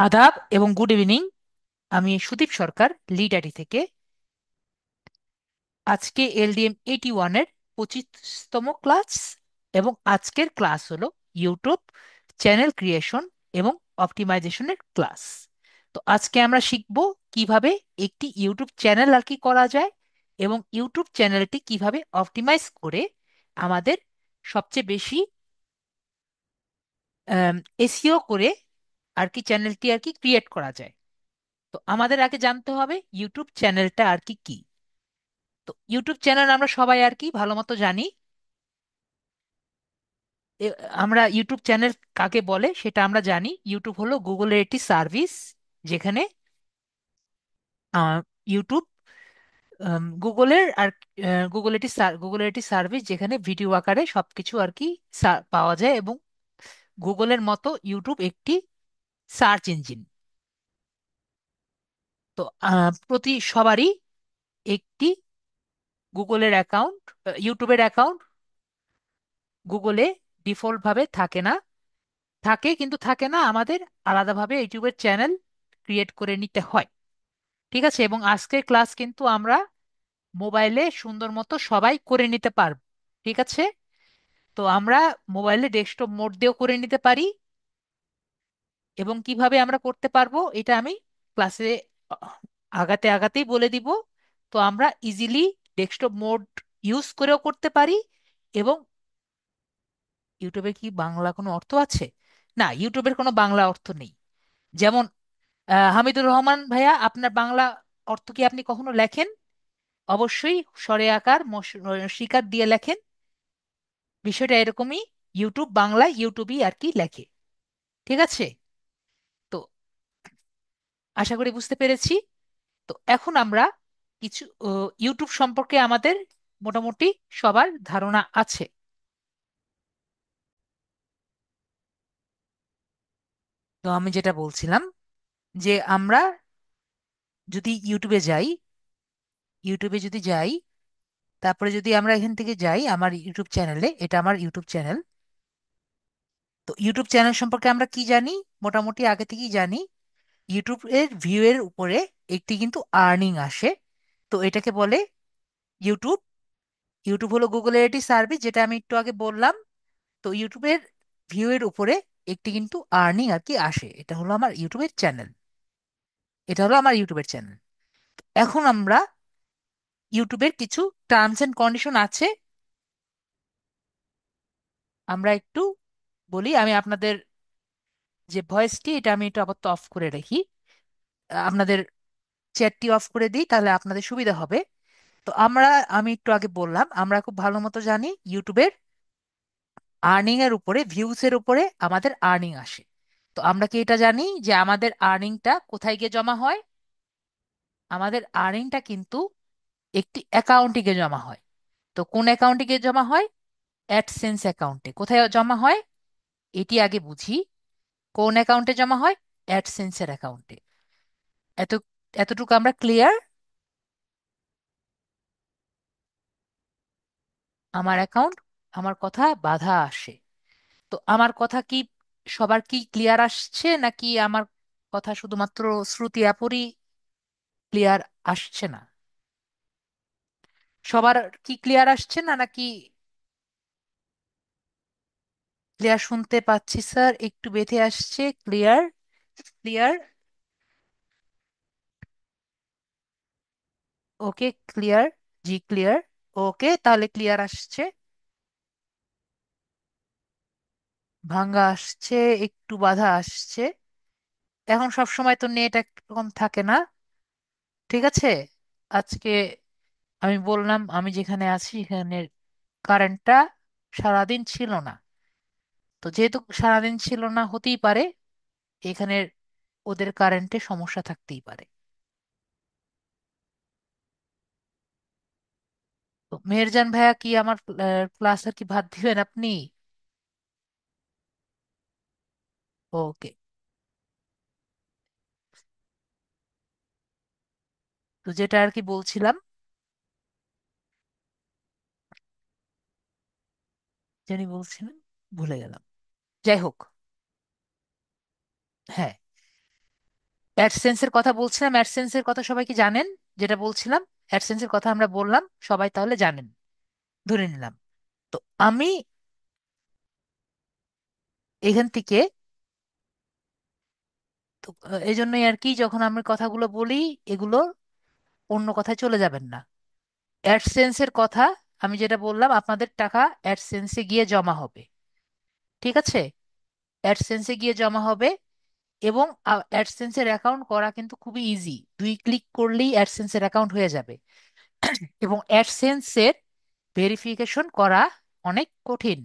আদাব এবং good evening. আমি সুদীপ সরকার, লিড আইটি থেকে। আজকে LDM 81-এর 25তম ক্লাস, এবং আজকের ক্লাস হলো ইউটিউব চ্যানেল ক্রিয়েশন এবং অপটিমাইজেশনের ক্লাস। তো আজকে আমরা শিখব কিভাবে একটি ইউটিউব চ্যানেল আর কি করা যায়, এবং ইউটিউব চ্যানেলটি কিভাবে অপটিমাইজ করে আমাদের সবচেয়ে বেশি এসইও করে আর কি চ্যানেলটি আর কি ক্রিয়েট করা যায়। তো আমাদের আগে জানতে হবে ইউটিউব চ্যানেলটা আর কি কি। তো ইউটিউব চ্যানেল আমরা সবাই আর কি ভালো মতো জানি। আমরা ইউটিউব চ্যানেল কাকে বলে সেটা আমরা জানি। ইউটিউব হলো গুগলের একটি সার্ভিস, যেখানে ইউটিউব গুগলের আর গুগলের একটি সার্ভিস যেখানে ভিডিও আকারে সবকিছু আর কি পাওয়া যায়, এবং গুগলের মতো ইউটিউব একটি সার্চ ইঞ্জিন। তো প্রতি সবারই একটি গুগলের অ্যাকাউন্ট, ইউটিউবের অ্যাকাউন্ট গুগলে ডিফল্ট ভাবে থাকে না। থাকে, কিন্তু থাকে না, আমাদের আলাদাভাবে ইউটিউবের চ্যানেল ক্রিয়েট করে নিতে হয়। ঠিক আছে, এবং আজকের ক্লাস কিন্তু আমরা মোবাইলে সুন্দর মতো সবাই করে নিতে পারবো। ঠিক আছে, তো আমরা মোবাইলে ডেস্কটপ মোড দিয়েও করে নিতে পারি, এবং কিভাবে আমরা করতে পারবো এটা আমি ক্লাসে আগাতে আগাতেই বলে দিব। তো আমরা ইজিলি ডেস্কটপ মোড ইউজ করেও করতে পারি। এবং ইউটিউবে কি বাংলা কোনো অর্থ আছে? না, ইউটিউবের কোনো বাংলা অর্থ নেই। যেমন হামিদুর রহমান ভাইয়া, আপনার বাংলা অর্থ কি আপনি কখনো লেখেন? অবশ্যই সরে আকার শিকার দিয়ে লেখেন। বিষয়টা এরকমই, ইউটিউব বাংলায় ইউটিউবই আর কি লেখে। ঠিক আছে, তো আশা করি বুঝতে পেরেছি। তো এখন আমরা কিছু ইউটিউব সম্পর্কে আমাদের মোটামুটি সবার ধারণা আছে। তো আমি যেটা বলছিলাম, যে আমরা যদি ইউটিউবে যদি যাই, তারপরে যদি আমরা এখান থেকে যাই আমার ইউটিউব চ্যানেলে, এটা আমার ইউটিউব চ্যানেল। তো ইউটিউব চ্যানেল সম্পর্কে আমরা কি জানি? মোটামুটি আগে থেকেই জানি ইউটিউব এর ভিউ এর উপরে একটি কিন্তু আর্নিং আসে। তো এটাকে বলে ইউটিউব। ইউটিউব হলো গুগলের একটি সার্ভিস, যেটা আমি একটু আগে বললাম। তো ইউটিউবের ভিউ এর উপরে একটি কিন্তু আর্নিং আর কি আসে, এটা হলো আমার ইউটিউবের চ্যানেল। এটা হলো আমার ইউটিউবের চ্যানেল। এখন আমরা ইউটিউবের কিছু টার্মস এন্ড কন্ডিশন আছে, আমরা একটু বলি। আমি আপনাদের যে ভয়েসটি, এটা আমি একটু আপাতত অফ করে রাখি, আপনাদের চ্যাটটি অফ করে দিই, তাহলে আপনাদের সুবিধা হবে। তো আমি একটু আগে বললাম, আমরা খুব ভালো মতো জানি ইউটিউবের আর্নিং এর উপরে, ভিউস এর উপরে আমাদের আর্নিং আসে। তো আমরা কি এটা জানি যে আমাদের আর্নিংটা কোথায় গিয়ে জমা হয়? আমাদের আর্নিংটা কিন্তু একটি অ্যাকাউন্টে গিয়ে জমা হয়। তো কোন অ্যাকাউন্টে গিয়ে জমা হয়? অ্যাডসেন্স অ্যাকাউন্টে। কোথায় জমা হয় এটি আগে বুঝি। কোন অ্যাকাউন্টে জমা হয়? অ্যাডসেন্সের অ্যাকাউন্টে। এত এতটুকু আমরা ক্লিয়ার? আমার অ্যাকাউন্ট, আমার কথা বাধা আসে? তো আমার কথা কি সবার কি ক্লিয়ার আসছে, নাকি আমার কথা শুধুমাত্র শ্রুতি আপুরই ক্লিয়ার আসছে না? সবার কি ক্লিয়ার আসছে না, নাকি ক্লিয়ার শুনতে পাচ্ছি স্যার, একটু বেঁধে আসছে। ক্লিয়ার, ক্লিয়ার, ওকে ক্লিয়ার, জি ক্লিয়ার। ওকে, তাহলে ক্লিয়ার আসছে। ভাঙ্গা আসছে, একটু বাধা আসছে। এখন সব সময় তো নেট একরকম থাকে না। ঠিক আছে, আজকে আমি বললাম আমি যেখানে আছি এখানে কারেন্টটা সারাদিন ছিল না। তো যেহেতু সারাদিন ছিল না, হতেই পারে এখানের ওদের কারেন্টে সমস্যা থাকতেই পারে। তো মেহেরজান ভাইয়া, কি আমার ক্লাস আর কি বাদ দিবেন আপনি? ওকে, তো যেটা আর কি বলছিলাম, জানি বলছিলাম, ভুলে গেলাম। যাই হোক, হ্যাঁ, অ্যাডসেন্সের কথা বলছিলাম, অ্যাডসেন্সের কথা সবাই কি জানেন? যেটা বলছিলাম, অ্যাডসেন্সের কথা আমরা বললাম, সবাই তাহলে জানেন, ধরে নিলাম। তো আমি এখান থেকে, তো এই জন্যই আর কি, যখন আমি কথাগুলো বলি এগুলো অন্য কথায় চলে যাবেন না। অ্যাডসেন্সের কথা আমি যেটা বললাম, আপনাদের টাকা অ্যাডসেন্সে গিয়ে জমা হবে, ঠিক আছে? অ্যাডসেন্সে গিয়ে জমা হবে, এবং অ্যাডসেন্সের অ্যাকাউন্ট করা কিন্তু খুবই ইজি, 2 ক্লিক করলেই অ্যাডসেন্সের অ্যাকাউন্ট হয়ে যাবে। এবং অ্যাডসেন্সের ভেরিফিকেশন করা অনেক কঠিন,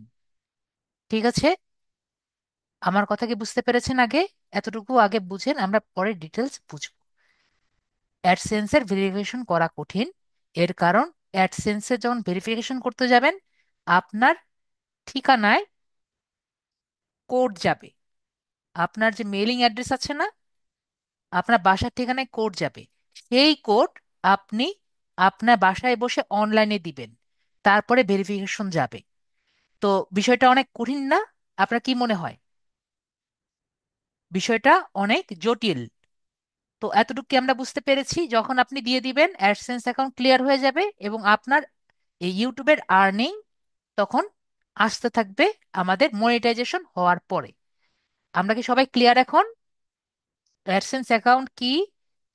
ঠিক আছে? আমার কথা কি বুঝতে পেরেছেন আগে? এতটুকু আগে বুঝেন, আমরা পরে ডিটেলস বুঝবো। অ্যাডসেন্সের ভেরিফিকেশন করা কঠিন, এর কারণ অ্যাডসেন্সে যখন ভেরিফিকেশন করতে যাবেন, আপনার ঠিকানায় কোড যাবে। আপনার যে মেইলিং অ্যাড্রেস আছে না, আপনার বাসার ঠিকানায় কোড যাবে। সেই কোড আপনি আপনার বাসায় বসে অনলাইনে দিবেন, তারপরে ভেরিফিকেশন যাবে। তো বিষয়টা অনেক কঠিন না? আপনার কি মনে হয় বিষয়টা অনেক জটিল? তো এতটুকু কি আমরা বুঝতে পেরেছি? যখন আপনি দিয়ে দিবেন, অ্যাডসেন্স অ্যাকাউন্ট ক্লিয়ার হয়ে যাবে, এবং আপনার এই ইউটিউবের আর্নিং তখন আসতে থাকবে আমাদের মনিটাইজেশন হওয়ার পরে। আমরা কি সবাই ক্লিয়ার এখন? অ্যাডসেন্স অ্যাকাউন্ট কি,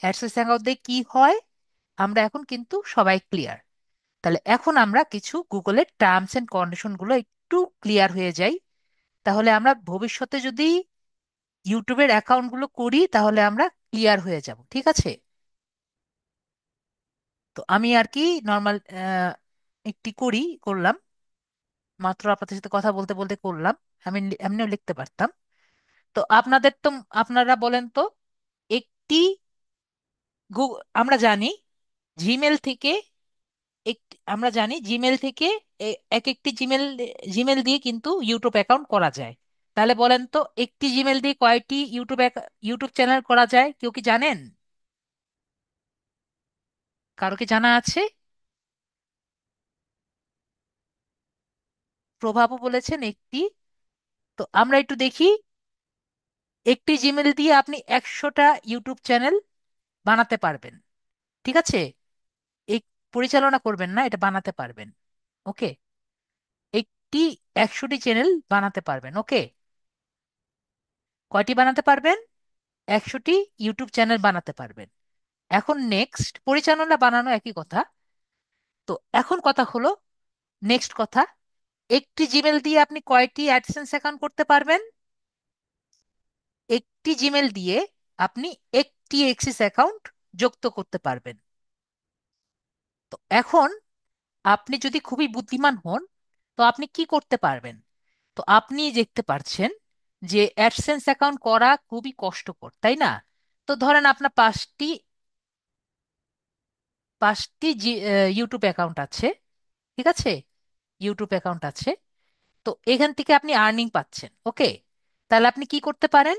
অ্যাডসেন্স অ্যাকাউন্ট দিয়ে কি হয়, আমরা এখন কিন্তু সবাই ক্লিয়ার। তাহলে এখন আমরা কিছু গুগলের টার্মস এন্ড কন্ডিশন গুলো একটু ক্লিয়ার হয়ে যাই। তাহলে আমরা ভবিষ্যতে যদি ইউটিউবের অ্যাকাউন্ট গুলো করি, তাহলে আমরা ক্লিয়ার হয়ে যাব, ঠিক আছে? তো আমি আর কি নর্মাল একটি করলাম, মাত্র আপনাদের সাথে কথা বলতে বলতে করলাম। আমি এমনিও লিখতে পারতাম। তো আপনাদের তো, আপনারা বলেন তো, একটি আমরা জানি জিমেল থেকে, আমরা জানি জিমেল থেকে এক একটি জিমেল, জিমেল দিয়ে কিন্তু ইউটিউব অ্যাকাউন্ট করা যায়। তাহলে বলেন তো, একটি জিমেল দিয়ে কয়টি ইউটিউব চ্যানেল করা যায়? কেউ কি জানেন? কারো কি জানা আছে? প্রভাবও বলেছেন একটি। তো আমরা একটু দেখি, একটি জিমেল দিয়ে আপনি 100টা ইউটিউব চ্যানেল বানাতে পারবেন, ঠিক আছে? এই পরিচালনা করবেন না, এটা বানাতে পারবেন, ওকে? একটি 100টি চ্যানেল বানাতে পারবেন, ওকে? কয়টি বানাতে পারবেন? 100টি ইউটিউব চ্যানেল বানাতে পারবেন। এখন নেক্সট, পরিচালনা বানানো একই কথা। তো এখন কথা হলো, নেক্সট কথা, একটি জিমেল দিয়ে আপনি কয়টি অ্যাডসেন্স অ্যাকাউন্ট করতে পারবেন? একটি জিমেল দিয়ে আপনি একটি এক্সিস অ্যাকাউন্ট যুক্ত করতে পারবেন। তো এখন আপনি যদি খুবই বুদ্ধিমান হন, তো আপনি কি করতে পারবেন? তো আপনি দেখতে পারছেন যে অ্যাডসেন্স অ্যাকাউন্ট করা খুবই কষ্টকর, তাই না? তো ধরেন আপনার পাঁচটি ইউটিউব অ্যাকাউন্ট আছে, ঠিক আছে? ইউটিউব অ্যাকাউন্ট আছে। তো এখান থেকে আপনি আর্নিং পাচ্ছেন, ওকে? তাহলে আপনি কি করতে পারেন?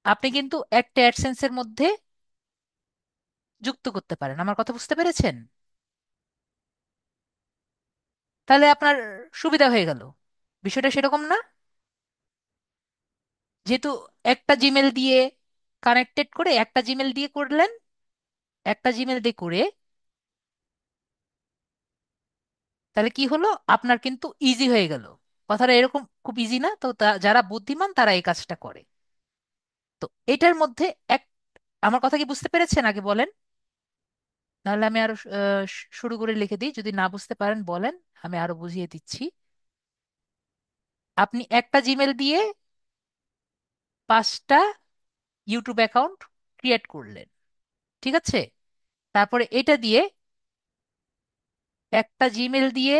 আপনি কিন্তু একটা অ্যাডসেন্সের মধ্যে যুক্ত করতে পারেন। আমার কথা বুঝতে পেরেছেন? তাহলে আপনার সুবিধা হয়ে গেল। বিষয়টা সেরকম না? যেহেতু একটা জিমেল দিয়ে কানেক্টেড করে, একটা জিমেল দিয়ে করলেন, একটা জিমেল দিয়ে করে, তাহলে কি হলো, আপনার কিন্তু ইজি হয়ে গেল। কথাটা এরকম খুব ইজি না? তো যারা বুদ্ধিমান তারা এই কাজটা করে। তো এটার মধ্যে এক, আমার কথা কি বুঝতে পেরেছেন আগে বলেন? নাহলে আমি আরো শুরু করে লিখে দিই, যদি না বুঝতে পারেন বলেন, আমি আরো বুঝিয়ে দিচ্ছি। আপনি একটা জিমেল দিয়ে 5টা ইউটিউব অ্যাকাউন্ট ক্রিয়েট করলেন, ঠিক আছে? তারপরে এটা দিয়ে, একটা জিমেল দিয়ে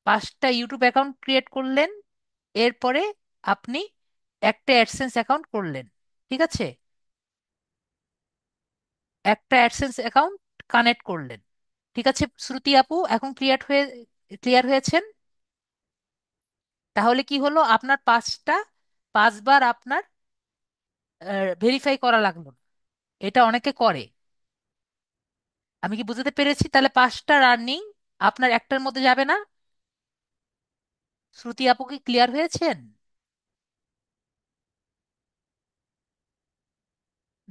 5টা ইউটিউব অ্যাকাউন্ট ক্রিয়েট করলেন, এরপরে আপনি একটা অ্যাডসেন্স অ্যাকাউন্ট করলেন, ঠিক আছে? একটা অ্যাডসেন্স অ্যাকাউন্ট কানেক্ট করলেন, ঠিক আছে? শ্রুতি আপু এখন ক্লিয়ার হয়েছেন? তাহলে কি হলো, আপনার 5বার আপনার ভেরিফাই করা লাগলো না। এটা অনেকে করে। আমি কি বুঝতে পেরেছি? তাহলে 5টা রানিং আপনার একটার মধ্যে যাবে না। শ্রুতি আপু কি ক্লিয়ার হয়েছেন?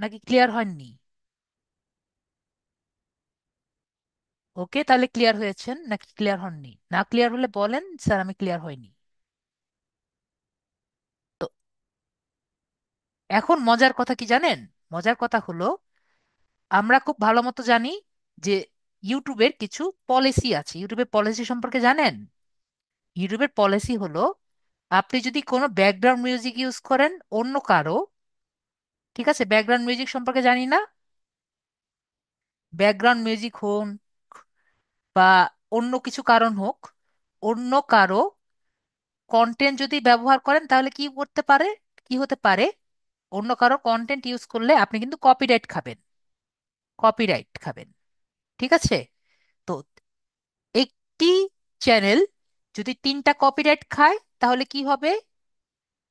নাকি ক্লিয়ার হয়নি? ওকে, তাহলে ক্লিয়ার হয়েছেন নাকি ক্লিয়ার হননি? না ক্লিয়ার হলে বলেন, স্যার আমি ক্লিয়ার হয়নি। তো এখন মজার কথা কি জানেন? মজার কথা হলো, আমরা খুব ভালো মতো জানি যে ইউটিউবের কিছু পলিসি আছে। ইউটিউবের পলিসি সম্পর্কে জানেন? ইউটিউবের পলিসি হলো, আপনি যদি কোনো ব্যাকগ্রাউন্ড মিউজিক ইউজ করেন অন্য কারো, ঠিক আছে, ব্যাকগ্রাউন্ড মিউজিক সম্পর্কে জানি না, ব্যাকগ্রাউন্ড মিউজিক হোক বা অন্য কিছু কারণ হোক, অন্য কারো কন্টেন্ট যদি ব্যবহার করেন তাহলে কি করতে পারে, কি হতে পারে, অন্য কারো কন্টেন্ট ইউজ করলে আপনি কিন্তু কপিরাইট খাবেন, কপিরাইট খাবেন। ঠিক আছে? তো একটি চ্যানেল যদি তিনটা কপিরাইট খায় তাহলে কি হবে?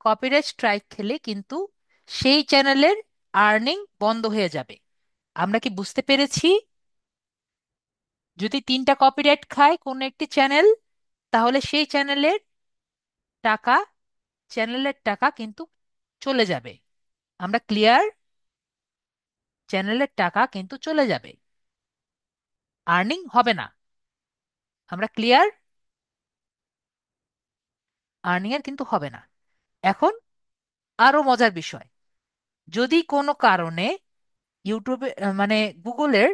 কপিরাইট স্ট্রাইক খেলে কিন্তু সেই চ্যানেলের আর্নিং বন্ধ হয়ে যাবে। আমরা কি বুঝতে পেরেছি? যদি তিনটা কপিরাইট খায় কোনো একটি চ্যানেল, তাহলে সেই টাকা চ্যানেলের টাকা কিন্তু চলে যাবে। আমরা ক্লিয়ার? চ্যানেলের টাকা কিন্তু চলে যাবে, আর্নিং হবে না। আমরা ক্লিয়ার? আর্নিং এর কিন্তু হবে না। এখন আরো মজার বিষয়, যদি কোনো কারণে ইউটিউবে মানে গুগলের,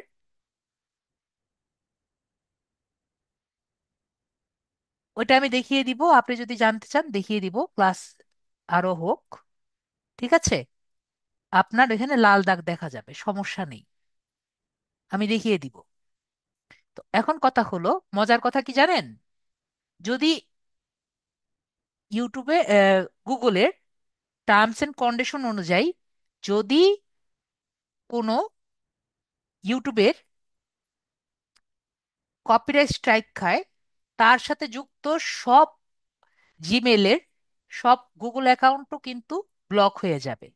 ওইটা আমি দেখিয়ে দিব, আপনি যদি জানতে চান দেখিয়ে দিব, ক্লাস আরো হোক। ঠিক আছে? আপনার এখানে লাল দাগ দেখা যাবে, সমস্যা নেই, আমি দেখিয়ে দিব। তো এখন কথা হলো, মজার কথা কি জানেন? যদি ইউটিউবে গুগলের টার্মস এন্ড কন্ডিশন অনুযায়ী যদি কোনো ইউটিউবের কপিরাইট স্ট্রাইক খায়, তার সাথে যুক্ত সব জিমেলের সব গুগল অ্যাকাউন্টও কিন্তু ব্লক হয়ে যাবে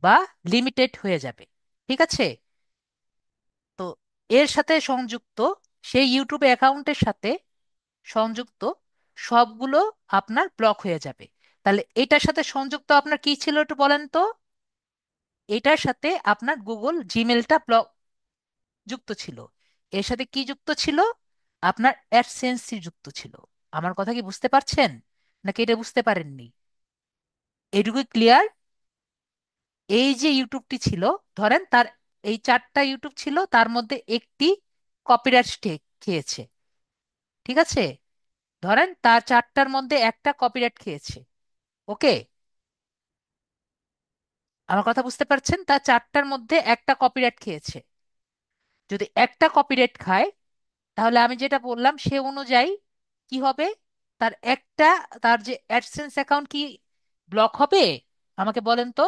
বা লিমিটেড হয়ে যাবে। ঠিক আছে? তো এর সাথে সংযুক্ত, সেই ইউটিউব অ্যাকাউন্টের সাথে সংযুক্ত সবগুলো আপনার ব্লক হয়ে যাবে। তাহলে এটার সাথে সংযুক্ত আপনার কি ছিল একটু বলেন তো? এটার সাথে আপনার গুগল জিমেলটা ব্লক যুক্ত ছিল। এর সাথে কি যুক্ত ছিল? আপনার অ্যাডসেন্সি যুক্ত ছিল। আমার কথা কি বুঝতে পারছেন নাকি এটা বুঝতে পারেননি? এটুকু ক্লিয়ার? এই যে ইউটিউবটি ছিল, ধরেন তার এই চারটা ইউটিউব ছিল, তার মধ্যে একটি কপিরাইট স্ট্রাইক খেয়েছে। ঠিক আছে? ধরেন তার চারটার মধ্যে একটা কপিরাইট খেয়েছে। ওকে, আমার কথা বুঝতে পারছেন? তার চারটার মধ্যে একটা কপিরাইট খেয়েছে। যদি একটা কপিরাইট খায়, তাহলে আমি যেটা বললাম সে অনুযায়ী কি হবে? তার একটা, তার যে অ্যাডসেন্স অ্যাকাউন্ট কি ব্লক হবে? আমাকে বলেন তো,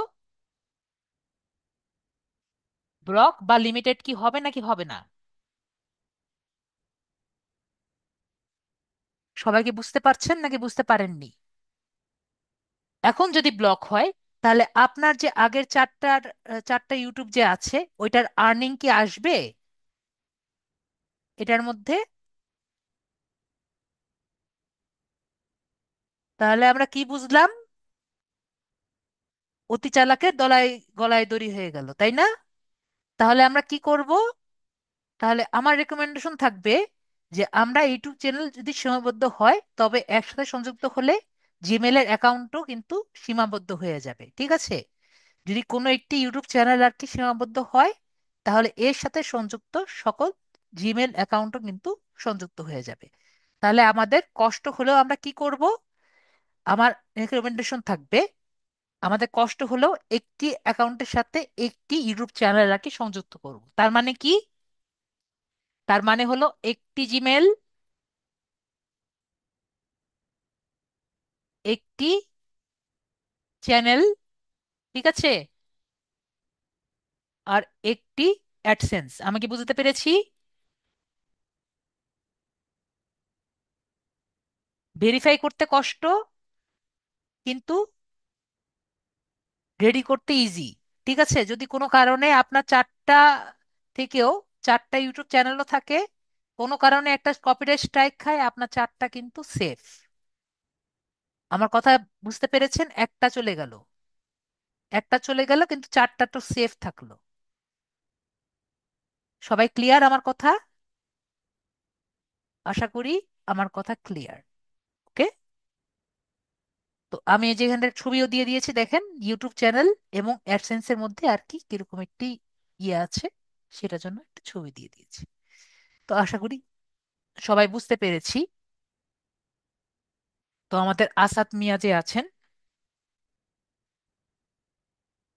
ব্লক বা লিমিটেড কি হবে নাকি হবে না? সবাই কি বুঝতে পারছেন নাকি বুঝতে পারেননি? এখন যদি ব্লক হয়, তাহলে আপনার যে আগের চারটা ইউটিউব যে আছে ওইটার আর্নিং কি আসবে এটার মধ্যে? তাহলে আমরা কি বুঝলাম? অতি চালাকের দলায় গলায় দড়ি হয়ে গেল, তাই না? তাহলে আমরা কি করব? তাহলে আমার রেকমেন্ডেশন থাকবে যে আমরা ইউটিউব চ্যানেল যদি সীমাবদ্ধ হয় তবে একসাথে সংযুক্ত হলে জিমেলের অ্যাকাউন্টও কিন্তু সীমাবদ্ধ হয়ে যাবে। ঠিক আছে? যদি কোনো একটি ইউটিউব চ্যানেল আর কি সীমাবদ্ধ হয়, তাহলে এর সাথে সংযুক্ত সকল জিমেল অ্যাকাউন্টও কিন্তু সংযুক্ত হয়ে যাবে। তাহলে আমাদের কষ্ট হলেও আমরা কি করব? আমার রেকমেন্ডেশন থাকবে, আমাদের কষ্ট হলেও একটি অ্যাকাউন্টের সাথে একটি ইউটিউব চ্যানেল আর কি সংযুক্ত করব। তার মানে কি? তার মানে হলো একটি জিমেল, একটি চ্যানেল, ঠিক আছে, আর একটি অ্যাডসেন্স। আমি কি বুঝতে পেরেছি? ভেরিফাই করতে কষ্ট, কিন্তু রেডি করতে ইজি। ঠিক আছে? যদি কোনো কারণে আপনার থেকেও চারটা ইউটিউব চ্যানেলও থাকে, কোনো কারণে একটা কপিরাইট স্ট্রাইক খায়, আপনার চারটা কিন্তু সেফ। আমার কথা বুঝতে পেরেছেন? একটা চলে গেল। একটা চলে গেল কিন্তু চারটা তো সেফ থাকলো। সবাই ক্লিয়ার আমার কথা? আশা করি আমার কথা ক্লিয়ার। ওকে। তো আমি এই যে এখানে ছবিও দিয়ে দিয়েছি, দেখেন ইউটিউব চ্যানেল এবং অ্যাডসেন্স এর মধ্যে আর কি কিরকম একটি ইয়ে আছে, সেটার জন্য একটা ছবি দিয়ে দিয়েছি। তো আশা করি সবাই বুঝতে পেরেছি। তো আমাদের আসাদ মিয়া যে আছেন,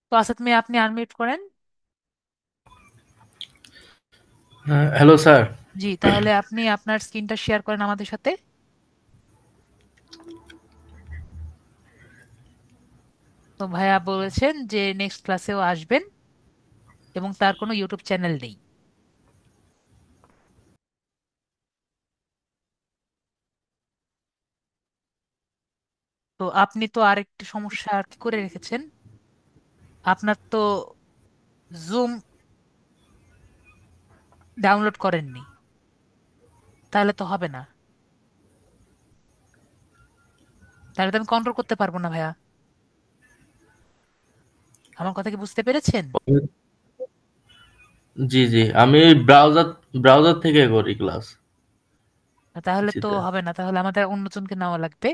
তো আসাদ মিয়া আপনি আনমিউট করেন। হ্যাঁ, হ্যালো স্যার। জি, তাহলে আপনি আপনার স্ক্রিনটা শেয়ার করেন আমাদের সাথে। তো ভাইয়া বলেছেন যে নেক্সট ক্লাসেও আসবেন এবং তার কোনো ইউটিউব চ্যানেল নেই। তো আপনি তো আরেকটি সমস্যা আর কি করে রেখেছেন, আপনার তো জুম ডাউনলোড করেননি, তাহলে তো হবে না। তাহলে তো আমি কন্ট্রোল করতে পারবো না ভাইয়া। আমার কথা কি বুঝতে পেরেছেন? জি, জি। আমি ব্রাউজার থেকে করি ক্লাস তাহলে তো পিসিতে। হবে না, তাহলে আমাদের অন্যজনকে নেওয়া লাগবে।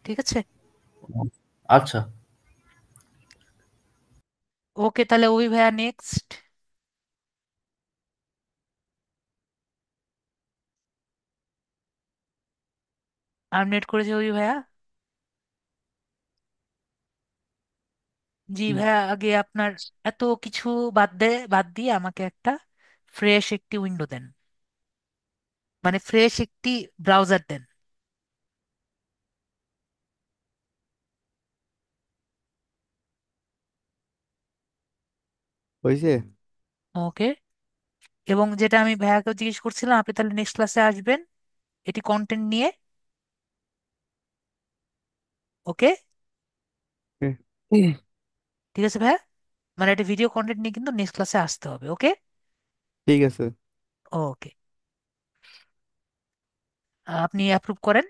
ঠিক আছে। আচ্ছা। ওকে, তাহলে ওই ভাইয়া নেক্সট। আনমিউট করেছে ওই ভাইয়া। জি ভাইয়া, আগে আপনার এত কিছু বাদ দিয়ে আমাকে একটা ফ্রেশ একটি উইন্ডো দেন, মানে ফ্রেশ একটি ব্রাউজার দেন। হয়েছে। ওকে। এবং যেটা আমি ভাইয়াকে জিজ্ঞেস করছিলাম, আপনি তাহলে নেক্সট ক্লাসে আসবেন এটি কন্টেন্ট নিয়ে। ওকে। হুম। ঠিক আছে ভাইয়া, মানে এটা ভিডিও কন্টেন্ট নিয়ে কিন্তু নেক্সট ক্লাসে আসতে হবে। ওকে। ঠিক আছে। ওকে, আপনি অ্যাপ্রুভ করেন।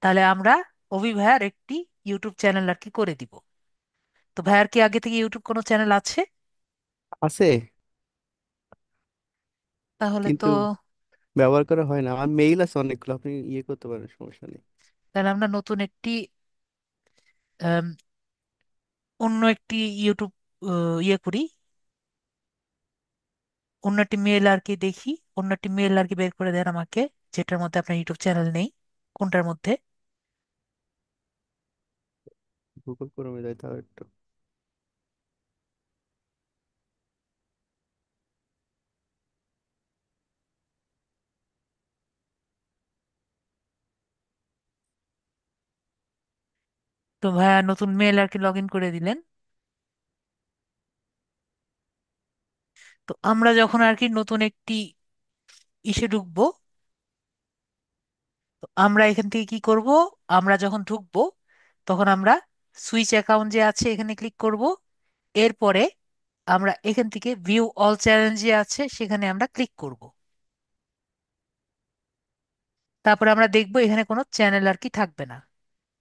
তাহলে আমরা অভি ভাইয়ার একটি ইউটিউব চ্যানেল আর কি করে দিব। তো ভাইয়ার কি আগে থেকে ইউটিউব কোনো চ্যানেল আছে? আছে, তাহলে তো, কিন্তু ব্যবহার করা হয় না। আমার মেইল আছে অনেকগুলো, আপনি ইয়ে করতে পারেন, সমস্যা নেই। তাহলে আমরা নতুন একটি আম, অন্য একটি ইউটিউব ইয়ে করি, অন্য একটি মেল আর কি দেখি, অন্য একটি মেল আর কি বের করে দেন আমাকে, যেটার মধ্যে আপনার ইউটিউব চ্যানেল নেই। কোনটার মধ্যে? গুগল ক্রোমে যাই তাও একটু। তো ভাইয়া নতুন মেল আর কি লগ ইন করে দিলেন। তো আমরা যখন আর কি নতুন একটি ইসে ঢুকবো, তো আমরা এখান থেকে কি করব, আমরা যখন ঢুকবো তখন আমরা সুইচ অ্যাকাউন্ট যে আছে এখানে ক্লিক করব। এরপরে আমরা এখান থেকে ভিউ অল চ্যানেল যে আছে সেখানে আমরা ক্লিক করব। তারপরে আমরা দেখবো এখানে কোনো চ্যানেল আর কি থাকবে না।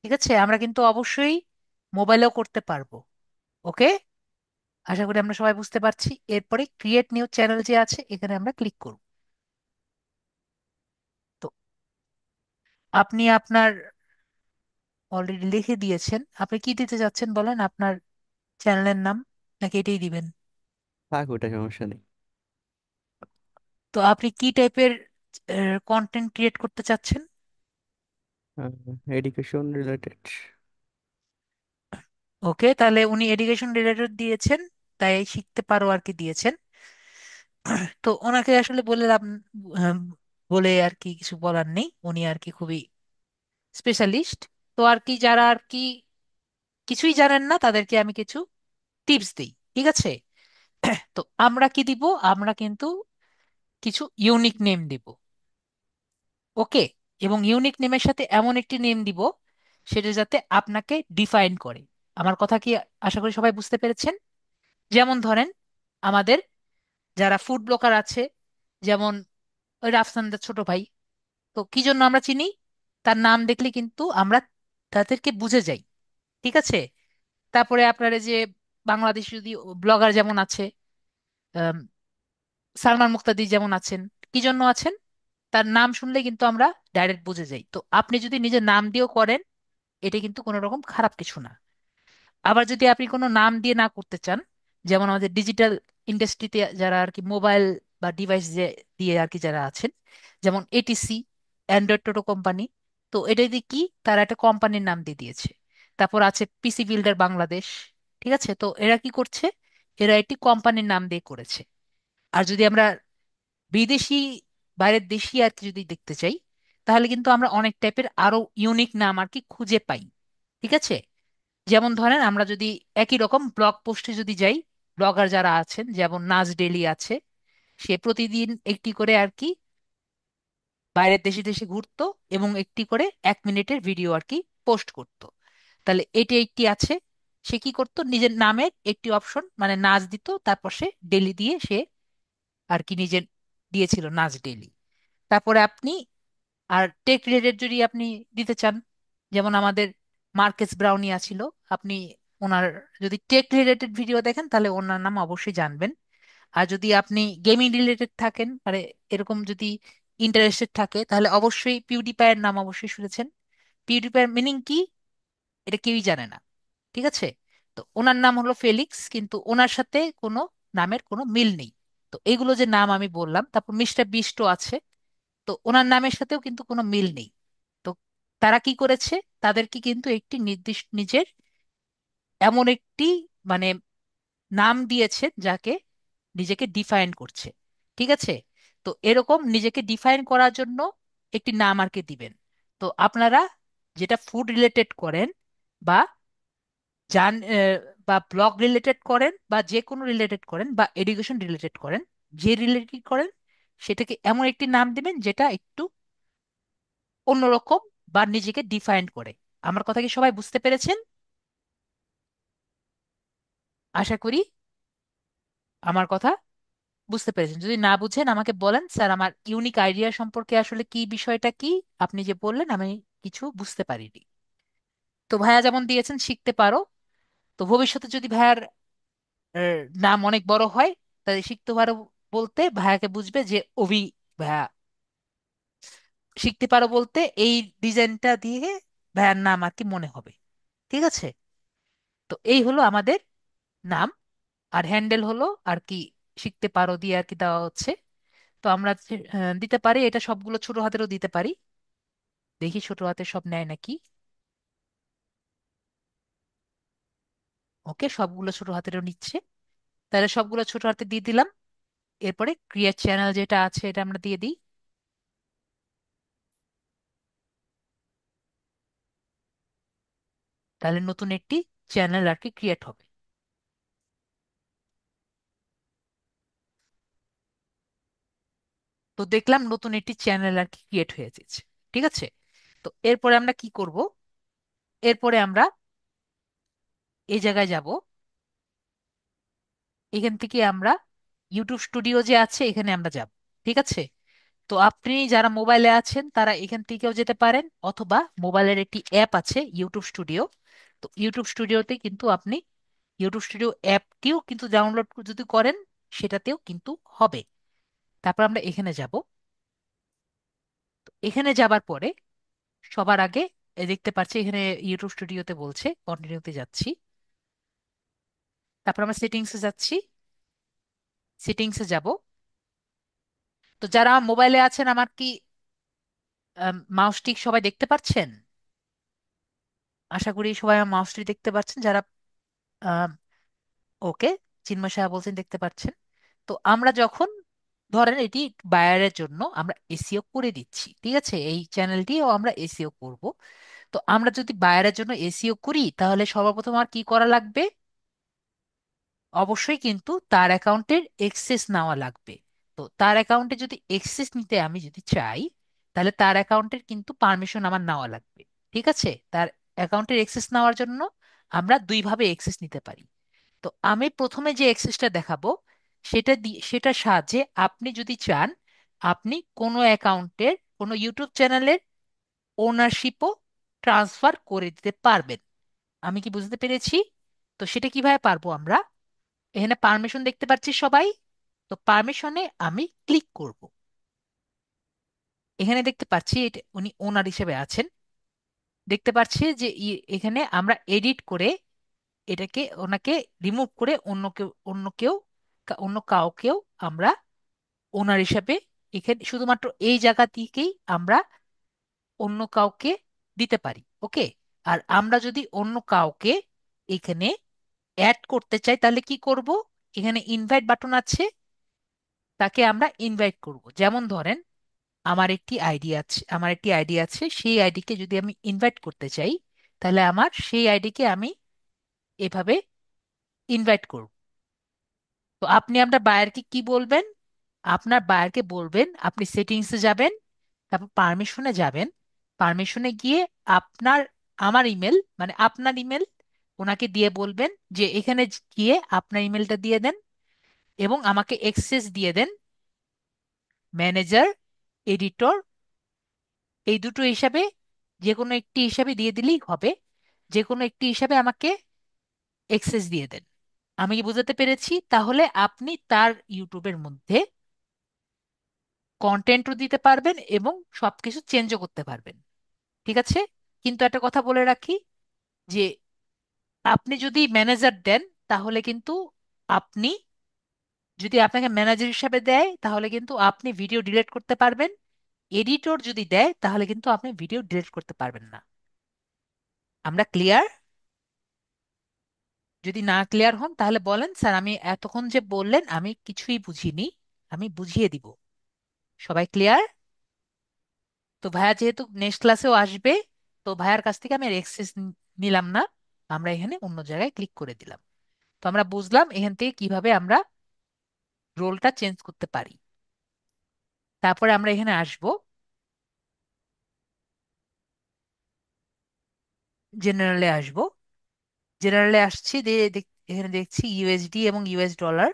ঠিক আছে, আমরা কিন্তু অবশ্যই মোবাইলেও করতে পারবো। ওকে, আশা করি আমরা সবাই বুঝতে পারছি। এরপরে ক্রিয়েট নিউ চ্যানেল যে আছে এখানে আমরা ক্লিক করব। তো আপনি আপনার অলরেডি লিখে দিয়েছেন, আপনি কি দিতে যাচ্ছেন বলেন, আপনার চ্যানেলের নাম নাকি এটাই দিবেন? থাক, ওটা সমস্যা নেই। তো আপনি কি টাইপের কন্টেন্ট ক্রিয়েট করতে চাচ্ছেন? Education related. ওকে, তাহলে উনি এডুকেশন রিলেটেড দিয়েছেন, তাই শিখতে পারো আর কি দিয়েছেন। তো ওনাকে আসলে বলে লাভ, আহ, বলে আর কি কিছু বলার নেই, উনি আর কি খুবই স্পেশালিস্ট। তো আর কি যারা আর কি কিছুই জানেন না তাদেরকে আমি কিছু টিপস দিই। ঠিক আছে। তো আমরা কি দিব, আমরা কিন্তু কিছু ইউনিক নেম দিব। ওকে। এবং ইউনিক নেমের সাথে এমন একটি নেম দিব সেটা যাতে আপনাকে ডিফাইন করে। আমার কথা কি আশা করি সবাই বুঝতে পেরেছেন? যেমন ধরেন আমাদের যারা ফুড ব্লগার আছে, যেমন ওই রাফসানদের ছোট ভাই, তো কি জন্য আমরা চিনি, তার নাম দেখলে কিন্তু আমরা তাদেরকে বুঝে যাই ঠিক আছে। তারপরে আপনার এই যে বাংলাদেশ যদি ব্লগার যেমন আছে, আম, সালমান মুক্তাদি যেমন আছেন, কি জন্য আছেন? তার নাম শুনলে কিন্তু আমরা ডাইরেক্ট বুঝে যাই। তো আপনি যদি নিজের নাম দিয়েও করেন, এটা কিন্তু কোনো রকম খারাপ কিছু না। আবার যদি আপনি কোনো নাম দিয়ে না করতে চান, যেমন আমাদের ডিজিটাল ইন্ডাস্ট্রিতে যারা আর কি মোবাইল বা ডিভাইস দিয়ে আর কি যারা আছেন, যেমন এটিসি, অ্যান্ড্রয়েড টোটো কোম্পানি, তো এটা দিয়ে কি, তারা একটা কোম্পানির নাম দিয়ে দিয়েছে। তারপর আছে পিসি বিল্ডার বাংলাদেশ। ঠিক আছে, তো এরা কি করছে, এরা একটি কোম্পানির নাম দিয়ে করেছে। আর যদি আমরা বিদেশি, বাইরের দেশি আর কি যদি দেখতে চাই, তাহলে কিন্তু আমরা অনেক টাইপের আরো ইউনিক নাম আর কি খুঁজে পাই। ঠিক আছে, যেমন ধরেন আমরা যদি একই রকম ব্লগ পোস্টে যদি যাই, ব্লগার যারা আছেন যেমন নাজ ডেলি আছে, সে প্রতিদিন একটি করে আর কি বাইরের দেশে দেশে ঘুরতো এবং একটি করে 1 মিনিটের ভিডিও আর কি পোস্ট করতো। তাহলে এটি একটি আছে, সে কি করতো, নিজের নামের একটি অপশন মানে নাচ দিত, তারপর সে ডেলি দিয়ে সে আর কি নিজের দিয়েছিল নাচ ডেলি। তারপরে আপনি আর টেক রিলেটেড যদি আপনি দিতে চান, যেমন আমাদের মার্কেস ব্রাউনি ছিল, আপনি ওনার যদি টেক রিলেটেড ভিডিও দেখেন তাহলে ওনার নাম অবশ্যই জানবেন। আর যদি আপনি গেমিং রিলেটেড থাকেন, মানে এরকম যদি ইন্টারেস্টেড থাকে, তাহলে অবশ্যই পিউডিপায়ের নাম অবশ্যই শুনেছেন। পিউডিপায়ের মিনিং কি এটা কেউই জানে না। ঠিক আছে, তো ওনার নাম হলো ফেলিক্স, কিন্তু ওনার সাথে কোনো নামের কোনো মিল নেই। তো এগুলো যে নাম আমি বললাম, তারপর মিস্টার বিস্টও আছে, তো ওনার নামের সাথেও কিন্তু কোনো মিল নেই। তো তারা কি করেছে, তাদেরকে কিন্তু একটি নির্দিষ্ট নিজের এমন একটি মানে নাম দিয়েছে যাকে নিজেকে ডিফাইন করছে। ঠিক আছে, তো এরকম নিজেকে ডিফাইন করার জন্য একটি নাম আর কি দিবেন। তো আপনারা যেটা ফুড রিলেটেড করেন, বা জান বা ব্লগ রিলেটেড করেন, বা যে কোনো রিলেটেড করেন, বা এডুকেশন রিলেটেড করেন, যে রিলেটেড করেন সেটাকে এমন একটি নাম দিবেন যেটা একটু অন্যরকম বা নিজেকে ডিফাইন করে। আমার কথা কি সবাই বুঝতে পেরেছেন? আশা করি আমার কথা বুঝতে পেরেছেন। যদি না বুঝেন আমাকে বলেন, স্যার আমার ইউনিক আইডিয়া সম্পর্কে আসলে কি, বিষয়টা কি আপনি যে বললেন আমি কিছু বুঝতে পারিনি। তো ভাইয়া যেমন দিয়েছেন শিখতে পারো, তো ভবিষ্যতে যদি ভাইয়ার নাম অনেক বড় হয়, তাহলে শিখতে পারো বলতে ভাইয়াকে বুঝবে যে অভি ভাইয়া, শিখতে পারো বলতে এই ডিজাইনটা দিয়ে ভাইয়ার নাম আর কি মনে হবে। ঠিক আছে, তো এই হলো আমাদের নাম। আর হ্যান্ডেল হলো আর কি শিখতে পারো দিয়ে আর কি দেওয়া হচ্ছে। তো আমরা দিতে পারি, এটা সবগুলো ছোট হাতেরও দিতে পারি। দেখি ছোট হাতের সব নেয় নাকি। ওকে, সবগুলো ছোট হাতেরও নিচ্ছে, তাহলে সবগুলো ছোট হাতে দিয়ে দিলাম। এরপরে ক্রিয়েট চ্যানেল যেটা আছে এটা আমরা দিয়ে দিই। তাহলে নতুন একটি চ্যানেল আর কি ক্রিয়েট হবে। তো দেখলাম নতুন একটি চ্যানেল আর কি ক্রিয়েট হয়ে যাচ্ছে। ঠিক আছে, তো এরপরে আমরা কি করব, এরপরে আমরা এই জায়গায় যাব, এখান থেকে আমরা ইউটিউব স্টুডিও যে আছে এখানে আমরা যাব। ঠিক আছে, তো আপনি যারা মোবাইলে আছেন তারা এখান থেকেও যেতে পারেন, অথবা মোবাইলের একটি অ্যাপ আছে ইউটিউব স্টুডিও। তো ইউটিউব স্টুডিওতে কিন্তু আপনি ইউটিউব স্টুডিও অ্যাপটিও কিন্তু ডাউনলোড যদি করেন সেটাতেও কিন্তু হবে। তারপর আমরা এখানে যাব। তো এখানে যাবার পরে সবার আগে দেখতে পাচ্ছি এখানে ইউটিউব স্টুডিওতে বলছে, কন্টিনিউতে যাচ্ছি। তারপর আমরা সেটিংসে যাচ্ছি, সেটিংসে যাব। তো যারা মোবাইলে আছেন আমার কি মাউসটিক সবাই দেখতে পাচ্ছেন? আশা করি সবাই আমার মাউসটি দেখতে পাচ্ছেন যারা। ওকে, চিন্ময় সাহা বলছেন দেখতে পাচ্ছেন। তো আমরা যখন ধরেন এটি বায়ারের জন্য আমরা এসিও করে দিচ্ছি, ঠিক আছে, এই চ্যানেলটিও আমরা এসিও করব। তো আমরা যদি বায়ারের জন্য এসিও করি তাহলে সর্বপ্রথম আর কি করা লাগবে, অবশ্যই কিন্তু তার অ্যাকাউন্টের এক্সেস নেওয়া লাগবে। তো তার অ্যাকাউন্টে যদি এক্সেস নিতে আমি যদি চাই, তাহলে তার অ্যাকাউন্টের কিন্তু পারমিশন আমার নেওয়া লাগবে। ঠিক আছে, তার অ্যাকাউন্টের এক্সেস নেওয়ার জন্য আমরা দুইভাবে এক্সেস নিতে পারি। তো আমি প্রথমে যে এক্সেসটা দেখাবো সেটার সাহায্যে আপনি যদি চান, আপনি কোনো অ্যাকাউন্টের কোনো ইউটিউব চ্যানেলের ওনারশিপও ট্রান্সফার করে দিতে পারবেন। আমি কি বুঝতে পেরেছি? তো সেটা কিভাবে পারবো আমরা? এখানে পারমিশন দেখতে পাচ্ছি সবাই। তো পারমিশনে আমি ক্লিক করব। এখানে দেখতে পাচ্ছি এটা উনি ওনার হিসেবে আছেন। দেখতে পাচ্ছি যে এখানে আমরা এডিট করে এটাকে ওনাকে রিমুভ করে অন্য কাউকেও আমরা ওনার হিসাবে এখানে শুধুমাত্র এই জায়গা থেকেই আমরা অন্য কাউকে দিতে পারি। ওকে। আর আমরা যদি অন্য কাউকে এখানে অ্যাড করতে চাই তাহলে কি করব? এখানে ইনভাইট বাটন আছে, তাকে আমরা ইনভাইট করব। যেমন ধরেন আমার একটি আইডি আছে, সেই আইডিকে যদি আমি ইনভাইট করতে চাই, তাহলে আমার সেই আইডিকে আমি এভাবে ইনভাইট করব। তো আপনি আপনার বায়ারকে কি বলবেন? আপনার বায়ারকে বলবেন আপনি সেটিংসে যাবেন, তারপর পারমিশনে যাবেন। পারমিশনে গিয়ে আপনার আমার ইমেল মানে আপনার ইমেল ওনাকে দিয়ে বলবেন যে এখানে গিয়ে আপনার ইমেলটা দিয়ে দেন এবং আমাকে অ্যাক্সেস দিয়ে দেন ম্যানেজার, এডিটর, এই দুটো হিসাবে যে কোনো একটি হিসাবে দিয়ে দিলেই হবে। যে কোনো একটি হিসাবে আমাকে অ্যাক্সেস দিয়ে দেন। আমি কি বুঝাতে পেরেছি? তাহলে আপনি তার ইউটিউবের মধ্যে কন্টেন্টও দিতে পারবেন এবং সবকিছু চেঞ্জও করতে পারবেন। ঠিক আছে। কিন্তু একটা কথা বলে রাখি যে আপনি যদি ম্যানেজার দেন তাহলে কিন্তু আপনি যদি আপনাকে ম্যানেজার হিসাবে দেয় তাহলে কিন্তু আপনি ভিডিও ডিলিট করতে পারবেন। এডিটর যদি দেয় তাহলে কিন্তু আপনি ভিডিও ডিলিট করতে পারবেন না। আমরা ক্লিয়ার? যদি না ক্লিয়ার হন তাহলে বলেন, স্যার আমি এতক্ষণ যে বললেন আমি কিছুই বুঝিনি, আমি বুঝিয়ে দিব। সবাই ক্লিয়ার? তো ভাইয়া যেহেতু নেক্সট ক্লাসেও আসবে, তো ভাইয়ার কাছ থেকে আমি এক্সেস নিলাম না, আমরা এখানে অন্য জায়গায় ক্লিক করে দিলাম। তো আমরা বুঝলাম এখান থেকে কিভাবে আমরা রোলটা চেঞ্জ করতে পারি। তারপরে আমরা এখানে আসব, জেনারেলে আসব। জেনারেলে আসছি এখানে দেখছি ইউএসডি এবং ইউএস ডলার।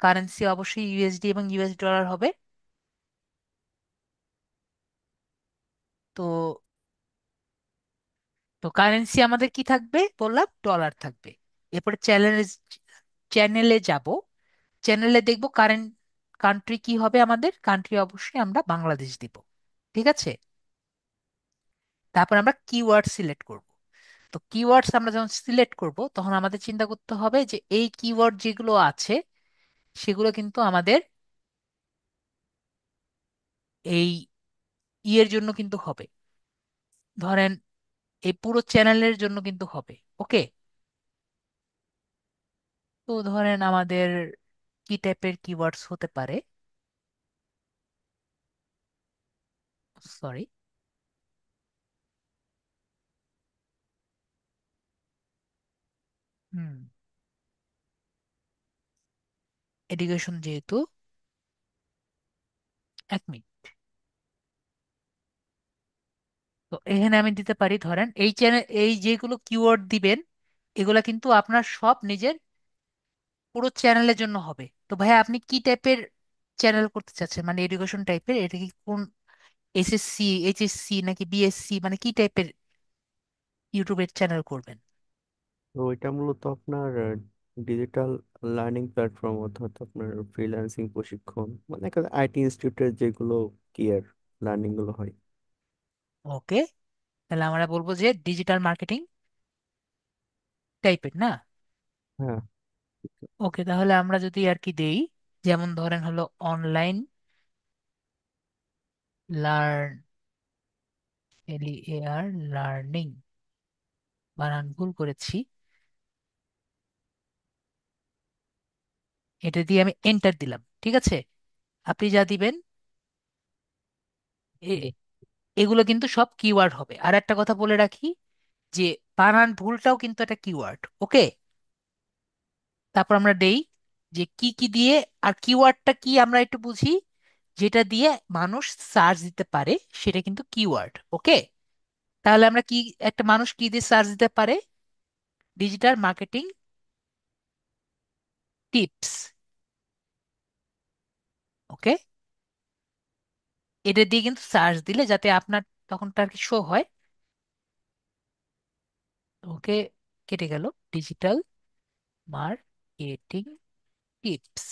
কারেন্সি অবশ্যই ইউএসডি এবং ইউএস ডলার হবে। তো তো কারেন্সি আমাদের কি থাকবে বললাম? ডলার থাকবে। এরপরে চ্যানেলে যাব। চ্যানেলে দেখব কারেন্ট কান্ট্রি কি হবে, আমাদের কান্ট্রি অবশ্যই আমরা বাংলাদেশ দিব। ঠিক আছে। তারপর আমরা কিওয়ার্ড সিলেক্ট করব। তো কিওয়ার্ডস আমরা যখন সিলেক্ট করব তখন আমাদের চিন্তা করতে হবে যে এই কিওয়ার্ড যেগুলো আছে সেগুলো কিন্তু আমাদের এই ইয়ের জন্য কিন্তু হবে। ধরেন এই পুরো চ্যানেলের জন্য কিন্তু হবে। ওকে। তো ধরেন আমাদের কি টাইপের কিওয়ার্ডস হতে পারে? সরি। হুম। এডুকেশন যেহেতু, 1 মিনিট। তো এখানে আমি দিতে পারি ধরেন এই চ্যানেল এই যেগুলো কিওয়ার্ড দিবেন এগুলা কিন্তু আপনার সব নিজের পুরো চ্যানেলের জন্য হবে। তো ভাইয়া আপনি কি টাইপের চ্যানেল করতে চাচ্ছেন, মানে এডুকেশন টাইপের? এটা কি কোন এসএসসি, এইচএসসি নাকি বিএসসি, মানে কি টাইপের ইউটিউবের চ্যানেল করবেন? তো এটা মূলত আপনার ডিজিটাল লার্নিং প্ল্যাটফর্ম, অর্থাৎ আপনার ফ্রিল্যান্সিং প্রশিক্ষণ, মানে একটা আইটি ইনস্টিটিউটের যেগুলো কেয়ার লার্নিং গুলো হয়। ওকে। তাহলে আমরা বলবো যে ডিজিটাল মার্কেটিং টাইপের, না? হ্যাঁ। ওকে, তাহলে আমরা যদি আর কি দেই, যেমন ধরেন হলো অনলাইন লার্ন, LEAR লার্নিং, বানান ভুল করেছি। এটা দিয়ে আমি এন্টার দিলাম। ঠিক আছে। আপনি যা দিবেন এগুলো কিন্তু সব কিওয়ার্ড হবে। আর একটা কথা বলে রাখি যে বানান ভুলটাও কিন্তু একটা কিওয়ার্ড। ওকে। তারপর আমরা দেই যে কি কি দিয়ে, আর কিওয়ার্ডটা কি আমরা একটু বুঝি। যেটা দিয়ে মানুষ সার্চ দিতে পারে সেটা কিন্তু কিওয়ার্ড। ওকে। তাহলে আমরা কি, একটা মানুষ কি দিয়ে সার্চ দিতে পারে? Digital marketing tips. ওকে। এটা দিয়ে কিন্তু সার্চ দিলে যাতে আপনার তখন তার কি শো হয়। ওকে। কেটে গেল, ডিজিটাল মার্কেটিং টিপস,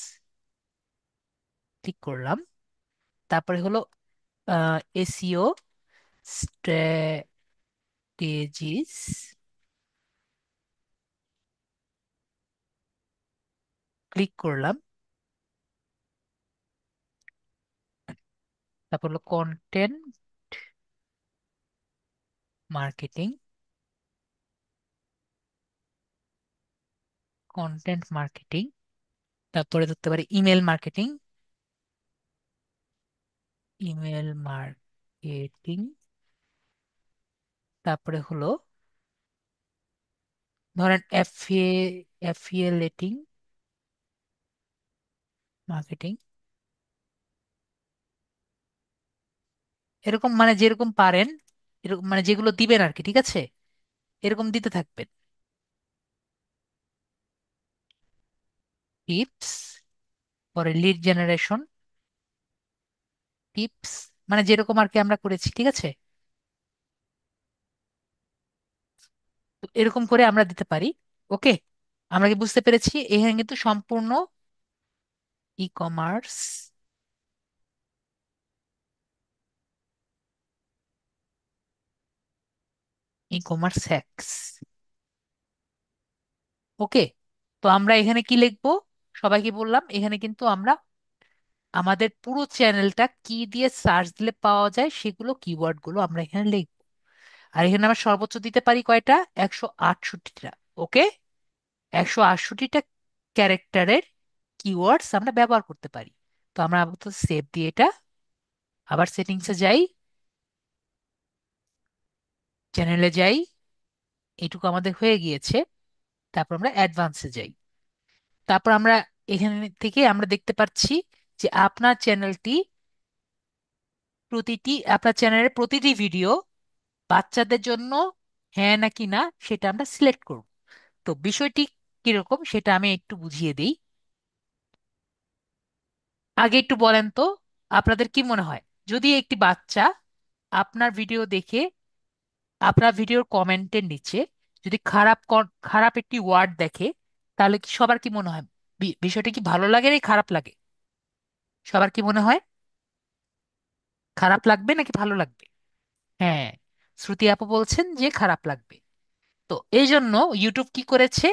ক্লিক করলাম। তারপরে হলো এসইও স্ট্র্যাটেজিস, ক্লিক করলাম। তারপর হলো কন্টেন্ট মার্কেটিং, কন্টেন্ট মার্কেটিং। তারপরে ধরতে পারি ইমেল মার্কেটিং, ইমেল মার্কেটিং। তারপরে হলো ধরেন অ্যাফিলিয়েটিং মার্কেটিং। এরকম মানে যেরকম পারেন, এরকম মানে যেগুলো দিবেন আর কি, ঠিক আছে, এরকম দিতে থাকবেন। টিপস, পরে লিড জেনারেশন টিপস, মানে যেরকম আর কি আমরা করেছি, ঠিক আছে। তো এরকম করে আমরা দিতে পারি। ওকে, আমরা কি বুঝতে পেরেছি? এখানে কিন্তু সম্পূর্ণ e commerce, e commerce hacks. Okay, তো আমরা এখানে কি লিখবো? সবাইকে বললাম এখানে কিন্তু আমরা আমাদের পুরো চ্যানেলটা কি দিয়ে সার্চ দিলে পাওয়া যায় সেগুলো কিওয়ার্ড গুলো আমরা এখানে লিখবো। আর এখানে আমরা সর্বোচ্চ দিতে পারি কয়টা? 168টা। ওকে, 168টা ক্যারেক্টারের কিওয়ার্ডস আমরা ব্যবহার করতে পারি। তো আমরা আপাতত সেভ দিয়ে এটা, আবার সেটিংসে যাই, চ্যানেলে যাই, এটুকু আমাদের হয়ে গিয়েছে। তারপর আমরা অ্যাডভান্সে যাই। তারপর আমরা এখানে থেকে আমরা দেখতে পাচ্ছি যে আপনার চ্যানেলের প্রতিটি ভিডিও বাচ্চাদের জন্য হ্যাঁ নাকি না সেটা আমরা সিলেক্ট করব। তো বিষয়টি কিরকম সেটা আমি একটু বুঝিয়ে দিই। আগে একটু বলেন তো, আপনাদের কি মনে হয় যদি একটি বাচ্চা আপনার ভিডিও দেখে আপনার ভিডিওর কমেন্টের নিচে যদি খারাপ একটি ওয়ার্ড দেখে, তাহলে কি সবার কি মনে হয়? বিষয়টা কি ভালো লাগে নাকি খারাপ লাগে? সবার কি মনে হয়? খারাপ লাগবে নাকি ভালো লাগবে? হ্যাঁ, শ্রুতি আপু বলছেন যে খারাপ লাগবে। তো এই জন্য ইউটিউব কি করেছে,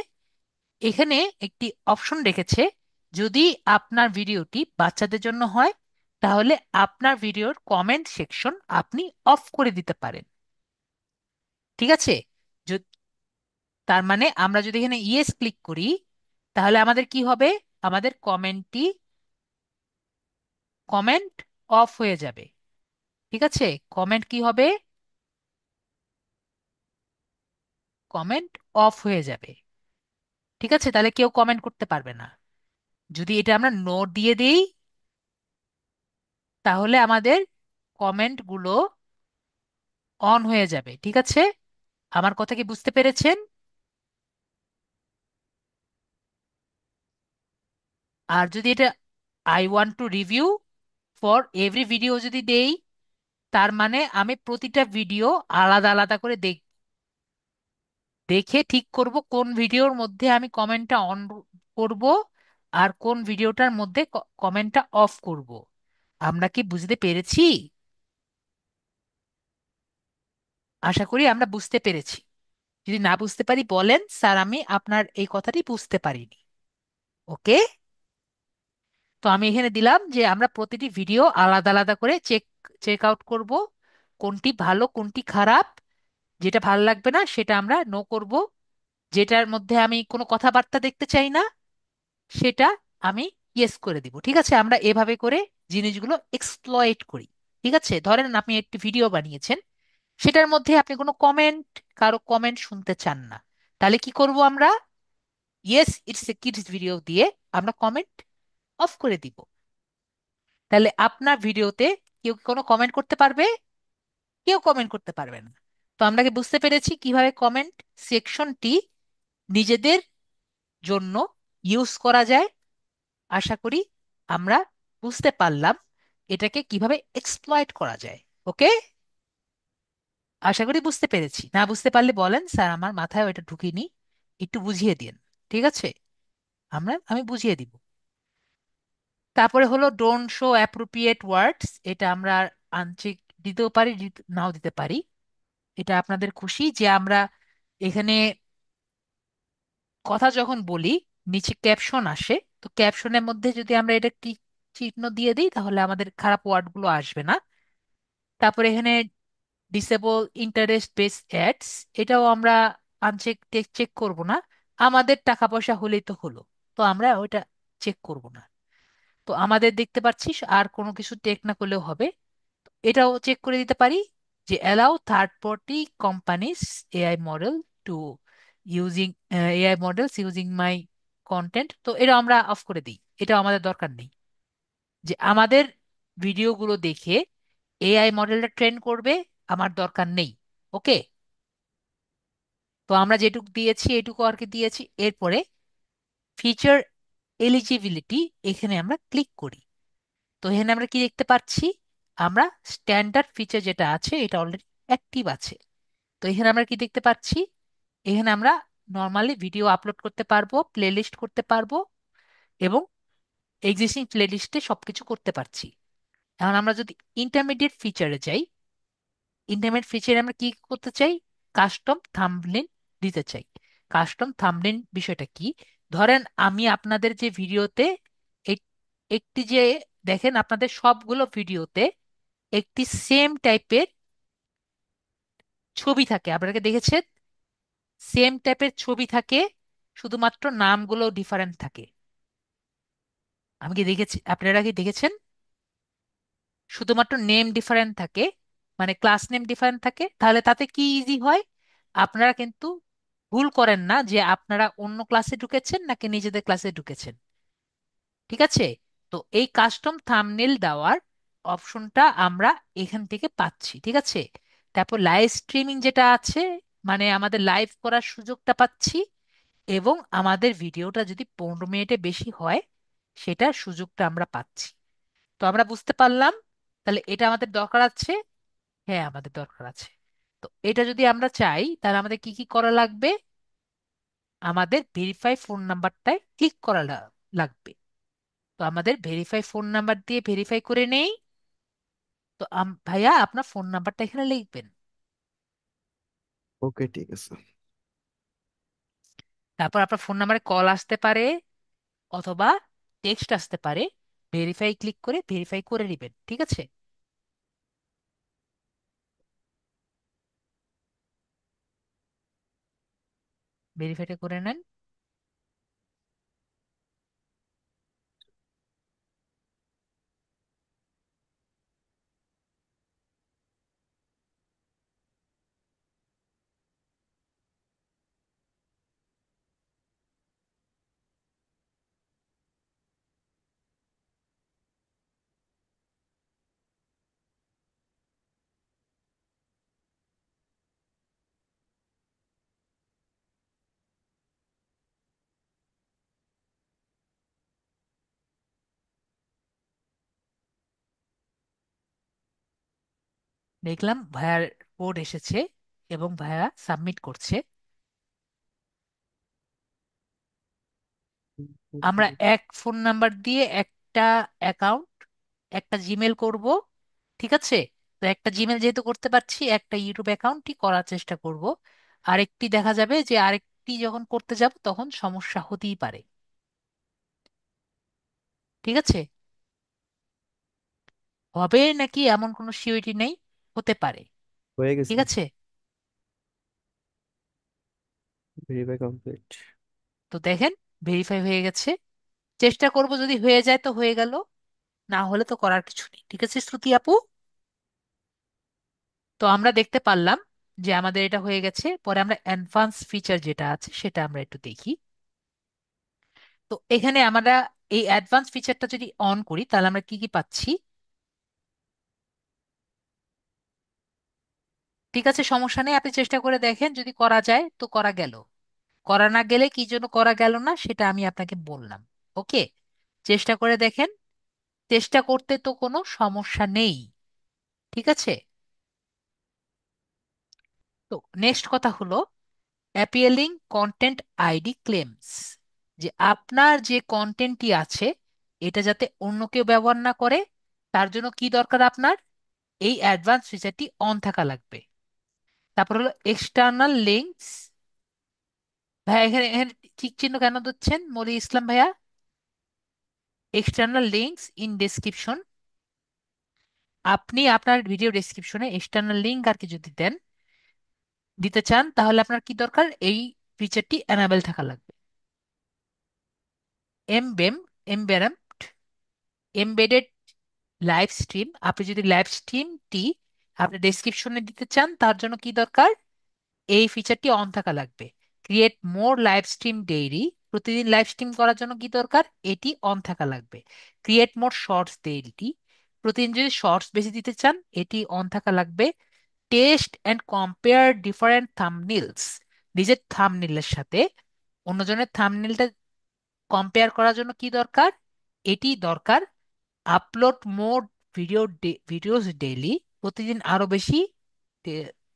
এখানে একটি অপশন রেখেছে, যদি আপনার ভিডিওটি বাচ্চাদের জন্য হয় তাহলে আপনার ভিডিওর কমেন্ট সেকশন আপনি অফ করে দিতে পারেন। ঠিক আছে, য- তার মানে আমরা যদি এখানে ইয়েস ক্লিক করি তাহলে আমাদের কি হবে? আমাদের কমেন্ট অফ হয়ে যাবে। ঠিক আছে, কমেন্ট কি হবে? কমেন্ট অফ হয়ে যাবে। ঠিক আছে, তাহলে কেউ কমেন্ট করতে পারবে না। যদি এটা আমরা নো দিয়ে দিই তাহলে আমাদের কমেন্ট গুলো অন হয়ে যাবে। ঠিক আছে, আমার কথা কি বুঝতে পেরেছেন? আর যদি এটা I want to review for every video যদি দেই, তার মানে আমি প্রতিটা ভিডিও আলাদা আলাদা করে দেখে ঠিক করব কোন ভিডিওর মধ্যে আমি কমেন্টটা অন করব আর কোন ভিডিওটার মধ্যে কমেন্টটা অফ করব। আমরা কি বুঝতে পেরেছি? আশা করি আমরা বুঝতে পেরেছি। যদি না বুঝতে পারি বলেন, স্যার আমি আপনার এই কথাটি বুঝতে পারিনি। ওকে, তো আমি এখানে দিলাম যে আমরা প্রতিটি ভিডিও আলাদা আলাদা করে চেক চেক আউট করব, কোনটি ভালো কোনটি খারাপ। যেটা ভালো লাগবে না সেটা আমরা নো করব, যেটার মধ্যে আমি কোনো কথাবার্তা দেখতে চাই না সেটা আমি ইয়েস করে দিব। ঠিক আছে, আমরা এভাবে করে জিনিসগুলো এক্সপ্লয়েট করি। ঠিক আছে, ধরেন আপনি একটি ভিডিও বানিয়েছেন, সেটার মধ্যে আপনি কারো কমেন্ট শুনতে চান না, তাহলে কি করব আমরা? Yes it's a kids video দিয়ে আমরা কমেন্ট অফ করে দিব। তাহলে আপনার ভিডিওতে কেউ কি কোনো কমেন্ট করতে পারবে? কেউ কমেন্ট করতে পারবে না। তো আমরা কি বুঝতে পেরেছি কিভাবে কমেন্ট সেকশনটি নিজেদের জন্য ইউজ করা যায়? আশা করি আমরা বুঝতে পারলাম এটাকে কিভাবে এক্সপ্লয়েট করা যায়। ওকে, আশা করি বুঝতে পেরেছি। না বুঝতে পারলে বলেন, স্যার আমার মাথায় ওটা ঢুকিনি। একটু বুঝিয়ে দিন। ঠিক আছে, আমি বুঝিয়ে দিব। তারপরে হলো ডোন্ট শো অ্যাপ্রোপ্রিয়েট ওয়ার্ডস, এটা আমরা আনচেক দিতেও পারি, নাও দিতে পারি। এটা আপনাদের খুশি যে আমরা এখানে কথা যখন বলি নিচে ক্যাপশন আসে, তো ক্যাপশনের মধ্যে যদি আমরা এটা টিক চিহ্ন দিয়ে দিই তাহলে আমাদের খারাপ ওয়ার্ডগুলো আসবে না। তারপরে এখানে ডিসেবল ইন্টারেস্ট বেস অ্যাডস, এটাও আমরা আনচেক চেক করব না, আমাদের টাকা পয়সা হলেই তো হলো, তো আমরা ওইটা চেক করব না। তো আমাদের দেখতে পাচ্ছিস আর কোনো কিছু চেক না করলেও হবে, এটাও চেক করে দিতে পারি যে allow third party companies AI model to using AI models using my content, তো এটা আমরা অফ করে দিই, এটা আমাদের দরকার নেই যে আমাদের ভিডিওগুলো দেখে এআই মডেলটা ট্রেন করবে, আমার দরকার নেই। ওকে, তো আমরা যেটুকু দিয়েছি এটুকু আর কি দিয়েছি। এরপরে ফিচার এলিজিবিলিটি, এখানে আমরা ক্লিক করি। তো এখানে আমরা কি দেখতে পাচ্ছি, আমরা স্ট্যান্ডার্ড ফিচার যেটা আছে এটা অলরেডি অ্যাক্টিভ আছে। তো এখানে আমরা কি দেখতে পাচ্ছি, এখানে আমরা নর্মালি ভিডিও আপলোড করতে পারবো, প্লেলিস্ট করতে পারবো, এবং এক্সিস্টিং প্লেলিস্টে সবকিছু করতে পারছি। এখন আমরা যদি ইন্টারমিডিয়েট ফিচারে যাই, ইন্টারমিডিয়েট ফিচারে আমরা কি করতে চাই, কাস্টম থাম্বনেল দিতে চাই। কাস্টম থাম্বনেল বিষয়টা কি, ধরেন আমি আপনাদের যে ভিডিওতে এক- একটি যে, দেখেন আপনাদের সবগুলো ভিডিওতে একটি সেম টাইপের ছবি থাকে, আপনারা কি দেখেছেন? সেম টাইপের ছবি থাকে, শুধুমাত্র নামগুলো ডিফারেন্ট থাকে। আমি কি দেখেছি, আপনারা কি দেখেছেন? শুধুমাত্র নেম ডিফারেন্ট থাকে, মানে ক্লাস নেম ডিফারেন্ট থাকে, তাহলে তাতে কি ইজি হয়, আপনারা কিন্তু ভুল করেন না যে আপনারা অন্য ক্লাসে ঢুকেছেন নাকি নিজেদের ক্লাসে ঢুকেছেন। ঠিক আছে, তো এই কাস্টম থাম্বনেল দেওয়ার অপশনটা আমরা এখান থেকে পাচ্ছি। ঠিক আছে, তারপর লাইভ স্ট্রিমিং যেটা আছে, মানে আমাদের লাইভ করার সুযোগটা পাচ্ছি, এবং আমাদের ভিডিওটা যদি 15 মিনিটে বেশি হয় সেটার সুযোগটা আমরা পাচ্ছি। তো আমরা বুঝতে পারলাম, তাহলে এটা আমাদের দরকার আছে। হ্যাঁ, আমাদের দরকার আছে। তো এটা যদি আমরা চাই তাহলে আমাদের কি কি করা লাগবে, আমাদের ভেরিফাই ফোন নাম্বারটায় ক্লিক করা লাগবে। তো আমাদের ভেরিফাই ফোন নাম্বার দিয়ে ভেরিফাই করে নেই। তো ভাইয়া আপনার ফোন নাম্বারটা এখানে লিখবেন। ওকে, ঠিক আছে। তারপর আপনার ফোন নাম্বারে কল আসতে পারে অথবা টেক্সট আসতে পারে, ভেরিফাই ক্লিক করে ভেরিফাই করে নেবেন। ঠিক আছে, ভেরিফাইটা করে নেন। দেখলাম ভাইয়ার কোড এসেছে এবং ভাইয়া সাবমিট করছে। আমরা এক ফোন নাম্বার দিয়ে একটা অ্যাকাউন্ট, একটা জিমেল করব। ঠিক আছে, তো একটা জিমেল যেহেতু করতে পারছি, একটা ইউটিউব অ্যাকাউন্টই করার চেষ্টা করব। আরেকটি দেখা যাবে যে আরেকটি যখন করতে যাব তখন সমস্যা হতেই পারে। ঠিক আছে, হবে নাকি এমন কোনো সিওরিটি নেই, হতে পারে। হয়ে ঠিক গেছে। আছে, ভেরিফাই কমপ্লিট। তো দেখেন ভেরিফাই হয়ে গেছে। চেষ্টা করব যদি হয়ে যায় তো হয়ে গেল, না হলে তো করার কিছু নেই। ঠিক আছে শ্রুতি আপু, তো আমরা দেখতে পারলাম যে আমাদের এটা হয়ে গেছে। পরে আমরা অ্যাডভান্স ফিচার যেটা আছে সেটা আমরা একটু দেখি। তো এখানে আমরা এই অ্যাডভান্স ফিচারটা যদি অন করি তাহলে আমরা কি কি পাচ্ছি। ঠিক আছে, সমস্যা নেই, আপনি চেষ্টা করে দেখেন, যদি করা যায় তো করা গেল, করা না গেলে কি জন্য করা গেল না সেটা আমি আপনাকে বললাম। ওকে, চেষ্টা করে দেখেন, চেষ্টা করতে তো কোনো সমস্যা নেই। ঠিক আছে, তো নেক্সট কথা হলো অ্যাপিয়ালিং কন্টেন্ট আইডি ক্লেমস, যে আপনার যে কন্টেন্টটি আছে এটা যাতে অন্য কেউ ব্যবহার না করে, তার জন্য কি দরকার আপনার, এই অ্যাডভান্স ফিচারটি অন থাকা লাগবে। তারপর হলো এক্সটার্নাল লিঙ্কস। ভাইয়া এখানে এখানে ঠিক চিহ্ন কেন দিচ্ছেন মলি ইসলাম ভাইয়া? এক্সটার্নাল লিঙ্কস ইন ডেসক্রিপশন, আপনি আপনার ভিডিও ডেসক্রিপশনে এক্সটার্নাল লিঙ্ক আর কি যদি দেন, দিতে চান, তাহলে আপনার কি দরকার, এই ফিচারটি এনাবেল থাকা লাগবে। এমবেম, এমবেরাম, এমবেডেড লাইভ স্ট্রিম, আপনি যদি লাইভ স্ট্রিমটি আপনি ডেসক্রিপশনে দিতে চান, তার জন্য কি দরকার, এই ফিচারটি অন থাকা লাগবে। ক্রিয়েট মোর লাইভ স্ট্রিম ডেইলি, প্রতিদিন লাইভ স্ট্রিম করার জন্য কি দরকার, এটি অন থাকা লাগবে। ক্রিয়েট মোর শর্টস ডেইলি, প্রতিদিন যদি শর্টস বেশি দিতে চান, এটি অন থাকা লাগবে। টেস্ট অ্যান্ড কম্পেয়ার ডিফারেন্ট থাম্বনেইলস, নিজের থাম্বনেইলের সাথে অন্যজনের থাম্বনেইলটা কম্পেয়ার করার জন্য কি দরকার, এটি দরকার। আপলোড মোর ভিডিওস ডেইলি, প্রতিদিন আরো বেশি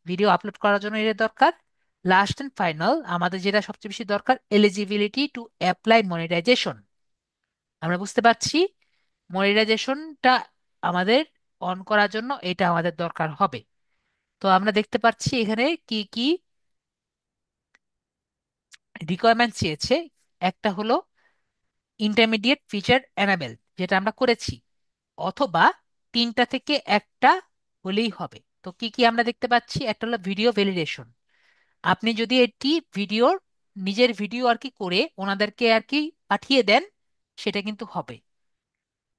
ভিডিও আপলোড করার জন্য এটা দরকার। লাস্ট এন্ড ফাইনাল, আমাদের যেটা সবচেয়ে বেশি দরকার, এলিজিবিলিটি টু অ্যাপ্লাই মনিটাইজেশন। আমরা বুঝতে পারছি মনিটাইজেশনটা আমাদের অন করার জন্য এটা আমাদের দরকার হবে। তো আমরা দেখতে পাচ্ছি এখানে কি কি রিকোয়ারমেন্ট চেয়েছে। একটা হলো ইন্টারমিডিয়েট ফিচার এনাবেল, যেটা আমরা করেছি, অথবা তিনটা থেকে একটা হলেই হবে। তো কি কি আমরা দেখতে পাচ্ছি, একটা হলো ভিডিও ভ্যালিডেশন, আপনি যদি এটি ভিডিওর নিজের ভিডিও আর কি করে ওনাদেরকে আর কি পাঠিয়ে দেন, সেটা কিন্তু হবে।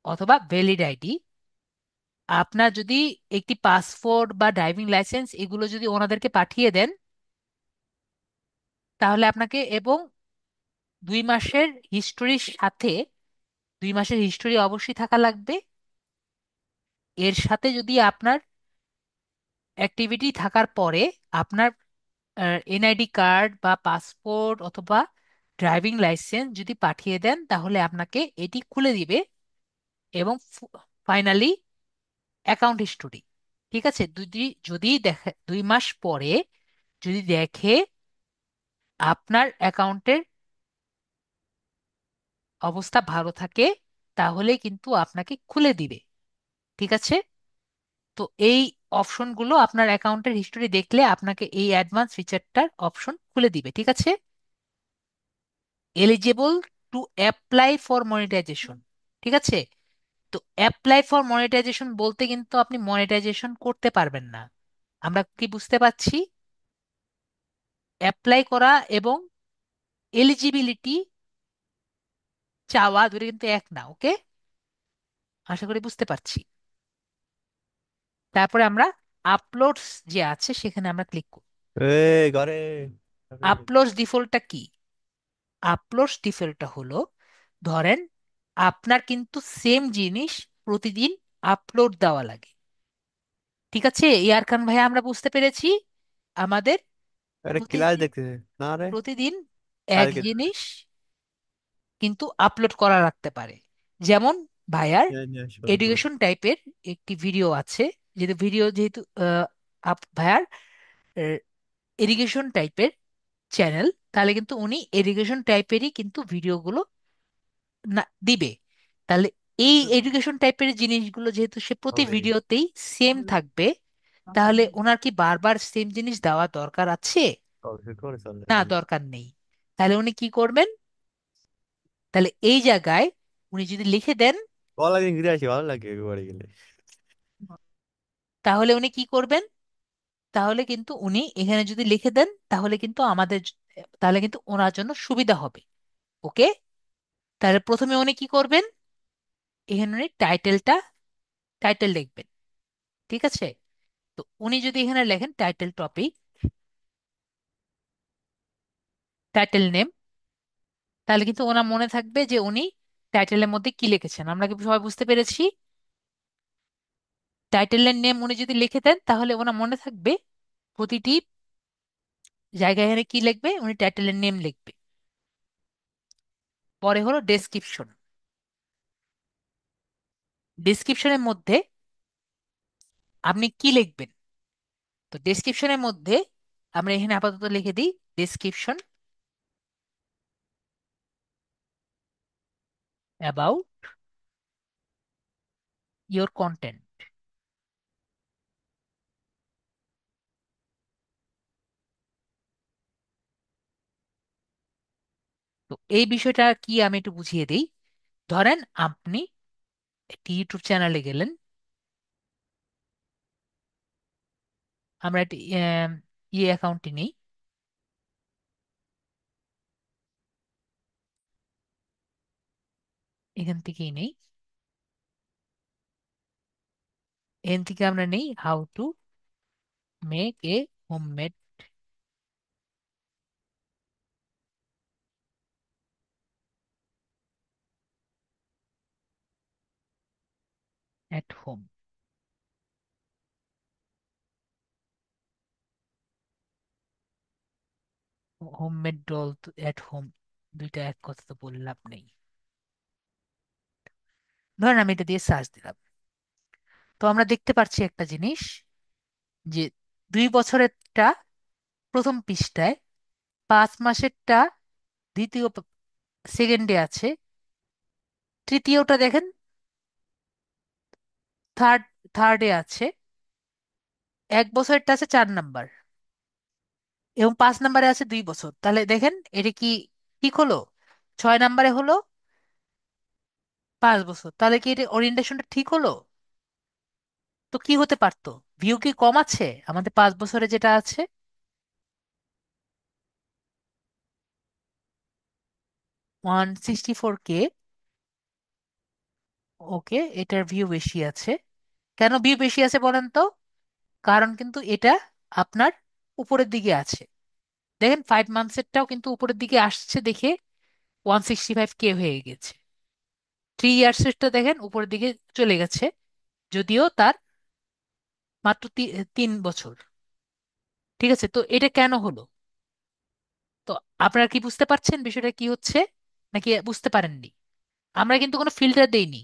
অথবা ভ্যালিড আইডি, আপনার যদি একটি পাসপোর্ট বা ড্রাইভিং লাইসেন্স এগুলো যদি ওনাদেরকে পাঠিয়ে দেন, তাহলে আপনাকে, এবং 2 মাসের হিস্টোরির সাথে, 2 মাসের হিস্টোরি অবশ্যই থাকা লাগবে। এর সাথে যদি আপনার অ্যাক্টিভিটি থাকার পরে আপনার এনআইডি কার্ড বা পাসপোর্ট অথবা ড্রাইভিং লাইসেন্স যদি পাঠিয়ে দেন, তাহলে আপনাকে এটি খুলে দিবে। এবং ফাইনালি অ্যাকাউন্ট হিস্টোরি, ঠিক আছে, যদি যদি দেখে 2 মাস পরে যদি দেখে আপনার অ্যাকাউন্টের অবস্থা ভালো থাকে, তাহলে কিন্তু আপনাকে খুলে দিবে। ঠিক আছে, তো এই অপশনগুলো আপনার অ্যাকাউন্টের হিস্টোরি দেখলে আপনাকে এই অ্যাডভান্স ফিচারটার অপশন খুলে দিবে। ঠিক আছে, eligible to apply for monetization. ঠিক আছে, তো অ্যাপ্লাই ফর মনিটাইজেশন বলতে কিন্তু আপনি মনিটাইজেশন করতে পারবেন না। আমরা কি বুঝতে পারছি, অ্যাপ্লাই করা এবং এলিজিবিলিটি চাওয়া দুটো কিন্তু এক না। ওকে, আশা করি বুঝতে পারছি। তারপরে আমরা আপলোডস যে আছে সেখানে আমরা ক্লিক করব। ঘরে আপলোডস ডিফল্টটা কি? আপলোডস ডিফল্টটা হলো, ধরেন আপনার কিন্তু সেম জিনিস প্রতিদিন আপলোড দেওয়া লাগে। ঠিক আছে ইয়ারখান ভাই, আমরা বুঝতে পেরেছি আমাদের আরে ক্লাস প্রতিদিন দেখতেছে না রে প্রতিদিন এক কালকে জিনিস কিন্তু আপলোড করা রাখতে পারে। যেমন ভাইয়ার শুরু কর এডুকেশন টাইপের একটি ভিডিও আছে, যেহেতু ভিডিও যেহেতু ভাইয়ার এডুকেশন টাইপের চ্যানেল, তাহলে কিন্তু উনি এডুকেশন টাইপেরই কিন্তু ভিডিওগুলো না দিবে। তাহলে এই এডুকেশন টাইপের জিনিসগুলো যেহেতু সে প্রতি হবে ভিডিওতেই সেম থাকবে, তাহলে ওনার কি বারবার সেম জিনিস দেওয়া দরকার আছে? কল করে চল না, দরকার নেই। তাহলে উনি কি করবেন, তাহলে এই জায়গায় উনি যদি লিখে দেন, ভালো লাগে ঘুরে আসি ভালো লাগে একবারে গেলে তাহলে উনি কি করবেন, তাহলে কিন্তু উনি এখানে যদি লিখে দেন, তাহলে কিন্তু তাহলে কিন্তু ওনার জন্য সুবিধা হবে। ওকে, তাহলে প্রথমে উনি কি করবেন, এখানে উনি টাইটেল লিখবেন। ঠিক আছে, তো উনি যদি এখানে লেখেন টাইটেল টপিক, টাইটেল নেম, তাহলে কিন্তু ওনার মনে থাকবে যে উনি টাইটেলের মধ্যে কি লিখেছেন। আমরা কি সবাই বুঝতে পেরেছি? টাইটেলের নেম উনি যদি লিখে দেন, তাহলে ওনার মনে থাকবে প্রতিটি জায়গায় এখানে কি লিখবে, উনি টাইটেলের নেম লিখবে। পরে হলো ডেসক্রিপশন, ডেসক্রিপশনের মধ্যে আপনি কি লিখবেন। তো ডেসক্রিপশনের মধ্যে আমরা এখানে আপাতত লিখে দিই ডেসক্রিপশন অ্যাবাউট ইয়োর কন্টেন্ট। তো এই বিষয়টা কি আমি একটু বুঝিয়ে দিই। ধরেন আপনি একটি ইউটিউব চ্যানেলে গেলেন। আমরা একটি অ্যাকাউন্টটি নেই। এখান থেকেই নেই। এখান থেকে আমরা নেই how to make a homemade at home. Homemade doll at home, দুইটা এক কথা তো বলে লাভ নেই। ধরেন আমি এটা দিয়ে সার্চ দিলাম। তো আমরা দেখতে পাচ্ছি একটা জিনিস, যে 2 বছরেরটা প্রথম পৃষ্ঠায়, 5 মাসেরটা দ্বিতীয় সেকেন্ডে আছে, তৃতীয়টা দেখেন থার্ড থার্ডে আছে, 1 বছরেরটা আছে 4 নাম্বার, এবং 5 নাম্বারে আছে 2 বছর। তাহলে দেখেন এটা কি ঠিক হলো? 6 নাম্বারে হলো 5 বছর, তাহলে কি এটা ওরিয়েন্টেশনটা ঠিক হলো? তো কি হতে পারতো? ভিউ কি কম আছে আমাদের 5 বছরে যেটা আছে? 164K। ওকে, এটার ভিউ বেশি আছে। কেন ভিউ বেশি আছে বলেন তো? কারণ কিন্তু এটা আপনার উপরের দিকে আছে। দেখেন 5 মান্থসেরটাও কিন্তু উপরের দিকে আসছে দেখে 165K হয়ে গেছে। 3 ইয়ার্সেরটা দেখেন উপরের দিকে চলে গেছে, যদিও তার মাত্র 3 বছর। ঠিক আছে, তো এটা কেন হলো? তো আপনারা কি বুঝতে পারছেন বিষয়টা কি হচ্ছে, নাকি বুঝতে পারেননি? আমরা কিন্তু কোনো ফিল্টার দেইনি।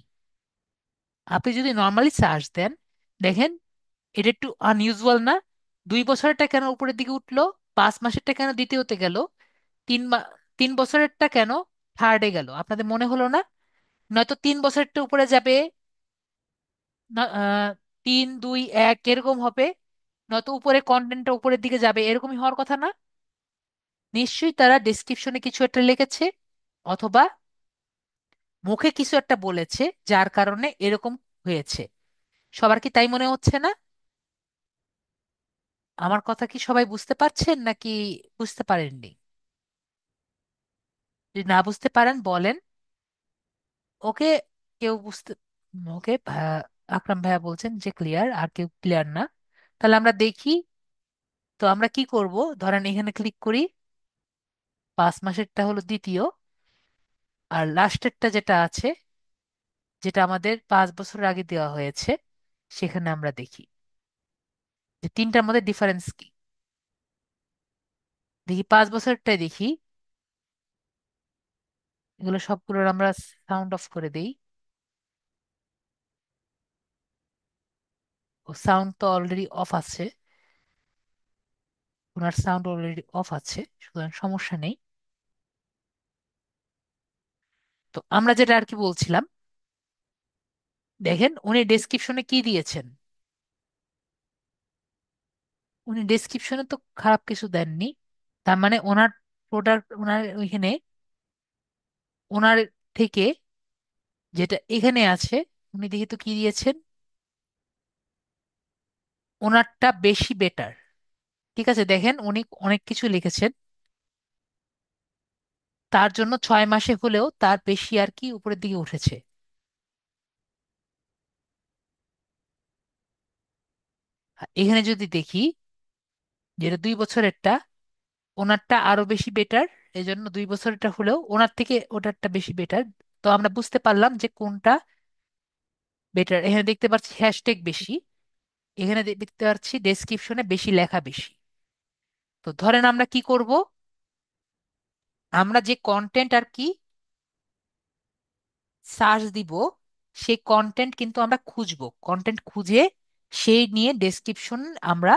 আপনি যদি নর্মালি সার্চ দেন, দেখেন এটা একটু আনইউজুয়াল না? 2 বছরেরটা কেন উপরের দিকে উঠলো, 5 মাসেরটা কেন দ্বিতীয়তে গেল, 3 বছরেরটা কেন থার্ডে গেল? আপনাদের মনে হলো না? নয়তো 3 বছরটা উপরে যাবে না, 3 2 1 এরকম হবে, নয়তো উপরে কন্টেন্টটা উপরের দিকে যাবে, এরকমই হওয়ার কথা না? নিশ্চয়ই তারা ডেসক্রিপশনে কিছু একটা লিখেছে, অথবা মুখে কিছু একটা বলেছে, যার কারণে এরকম হয়েছে। সবার কি তাই মনে হচ্ছে না? আমার কথা কি সবাই বুঝতে পারছেন, নাকি বুঝতে পারেননি? যদি না বুঝতে পারেন বলেন। ওকে, কেউ বুঝতে, ওকে আকরাম ভাইয়া বলছেন যে ক্লিয়ার, আর কেউ ক্লিয়ার না। তাহলে আমরা দেখি। তো আমরা কি করব, ধরেন এখানে ক্লিক করি। 5 মাসেরটা হলো দ্বিতীয়, আর লাস্টেরটা যেটা আছে, যেটা আমাদের 5 বছর আগে দেওয়া হয়েছে, সেখানে আমরা দেখি যে তিনটার মধ্যে ডিফারেন্স কি। দেখি 5 বছরটাই দেখি। এগুলো সবগুলোর আমরা সাউন্ড অফ করে দেই। ও সাউন্ড তো অলরেডি অফ আছে, ওনার সাউন্ড অলরেডি অফ আছে, সুতরাং সমস্যা নেই। তো আমরা যেটা আর কি বলছিলাম, দেখেন উনি ডেসক্রিপশনে কি দিয়েছেন। উনি ডেসক্রিপশনে তো খারাপ কিছু দেননি। তার মানে ওনার প্রোডাক্ট, ওনার ওইখানে, ওনার থেকে যেটা এখানে আছে, উনি দেখি তো কি দিয়েছেন, ওনারটা বেশি বেটার। ঠিক আছে, দেখেন উনি অনেক কিছু লিখেছেন, তার জন্য 6 মাসে হলেও তার বেশি আর কি উপরের দিকে উঠেছে। আর এখানে যদি দেখি, যেটা 2 বছরেরটা, ওনারটা আরো বেশি বেটার, এই জন্য 2 বছরেরটা হলেও ওনার থেকে ওটারটা বেশি বেটার। তো আমরা বুঝতে পারলাম যে কোনটা বেটার। এখানে দেখতে পাচ্ছি হ্যাশট্যাগ বেশি, এখানে দেখতে পাচ্ছি ডেসক্রিপশনে বেশি লেখা বেশি। তো ধরেন আমরা কি করব, আমরা যে কন্টেন্ট আর কি সার্চ দিব, সেই কন্টেন্ট কিন্তু আমরা খুঁজবো, কন্টেন্ট খুঁজে সেই নিয়ে ডেসক্রিপশন আমরা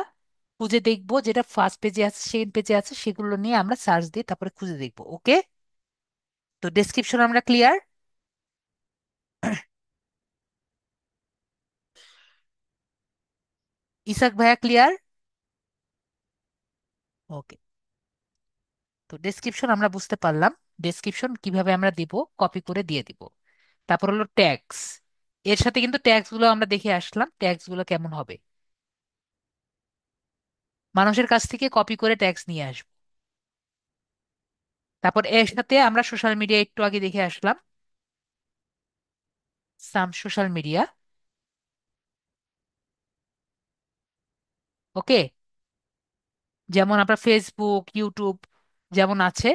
খুঁজে দেখবো যেটা ফার্স্ট পেজে আছে, সেকেন্ড পেজে আছে, সেগুলো নিয়ে আমরা সার্চ দিয়ে তারপরে খুঁজে দেখবো। ওকে, তো ডেসক্রিপশন আমরা ক্লিয়ার। ইসাক ভাইয়া ক্লিয়ার? ওকে, তো ডেসক্রিপশন আমরা বুঝতে পারলাম। ডেসক্রিপশন কিভাবে আমরা দিব, কপি করে দিয়ে দিব। তারপর হলো ট্যাগস। এর সাথে কিন্তু ট্যাগস গুলো আমরা দেখে আসলাম, ট্যাগস গুলো কেমন হবে। মানুষের কাছ থেকে কপি করে ট্যাগস নিয়ে আসবো। তারপর এর সাথে আমরা সোশ্যাল মিডিয়া একটু আগে দেখে আসলাম, সাম সোশ্যাল মিডিয়া। ওকে, যেমন আপনার ফেসবুক, ইউটিউব যেমন আছে,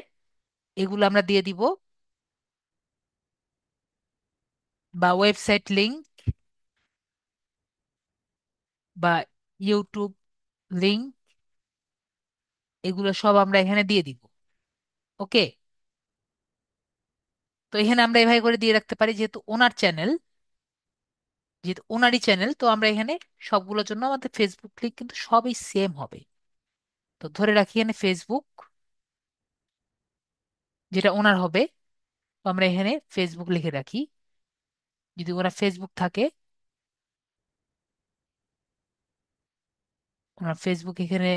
এগুলো আমরা দিয়ে দিব। বা ওয়েবসাইট লিংক, বা ইউটিউব লিংক, এগুলো সব আমরা এখানে দিয়ে দিব। ওকে, তো এখানে আমরা এভাবে করে দিয়ে রাখতে পারি, যেহেতু ওনার চ্যানেল, যেহেতু ওনারই চ্যানেল, তো আমরা এখানে সবগুলোর জন্য আমাদের ফেসবুক লিংক কিন্তু সবই সেম হবে। তো ধরে রাখি এখানে ফেসবুক, যেটা ওনার হবে, তো আমরা এখানে ফেসবুক লিখে রাখি। যদি ওনার ফেসবুক থাকে, ওনার ফেসবুক এখানে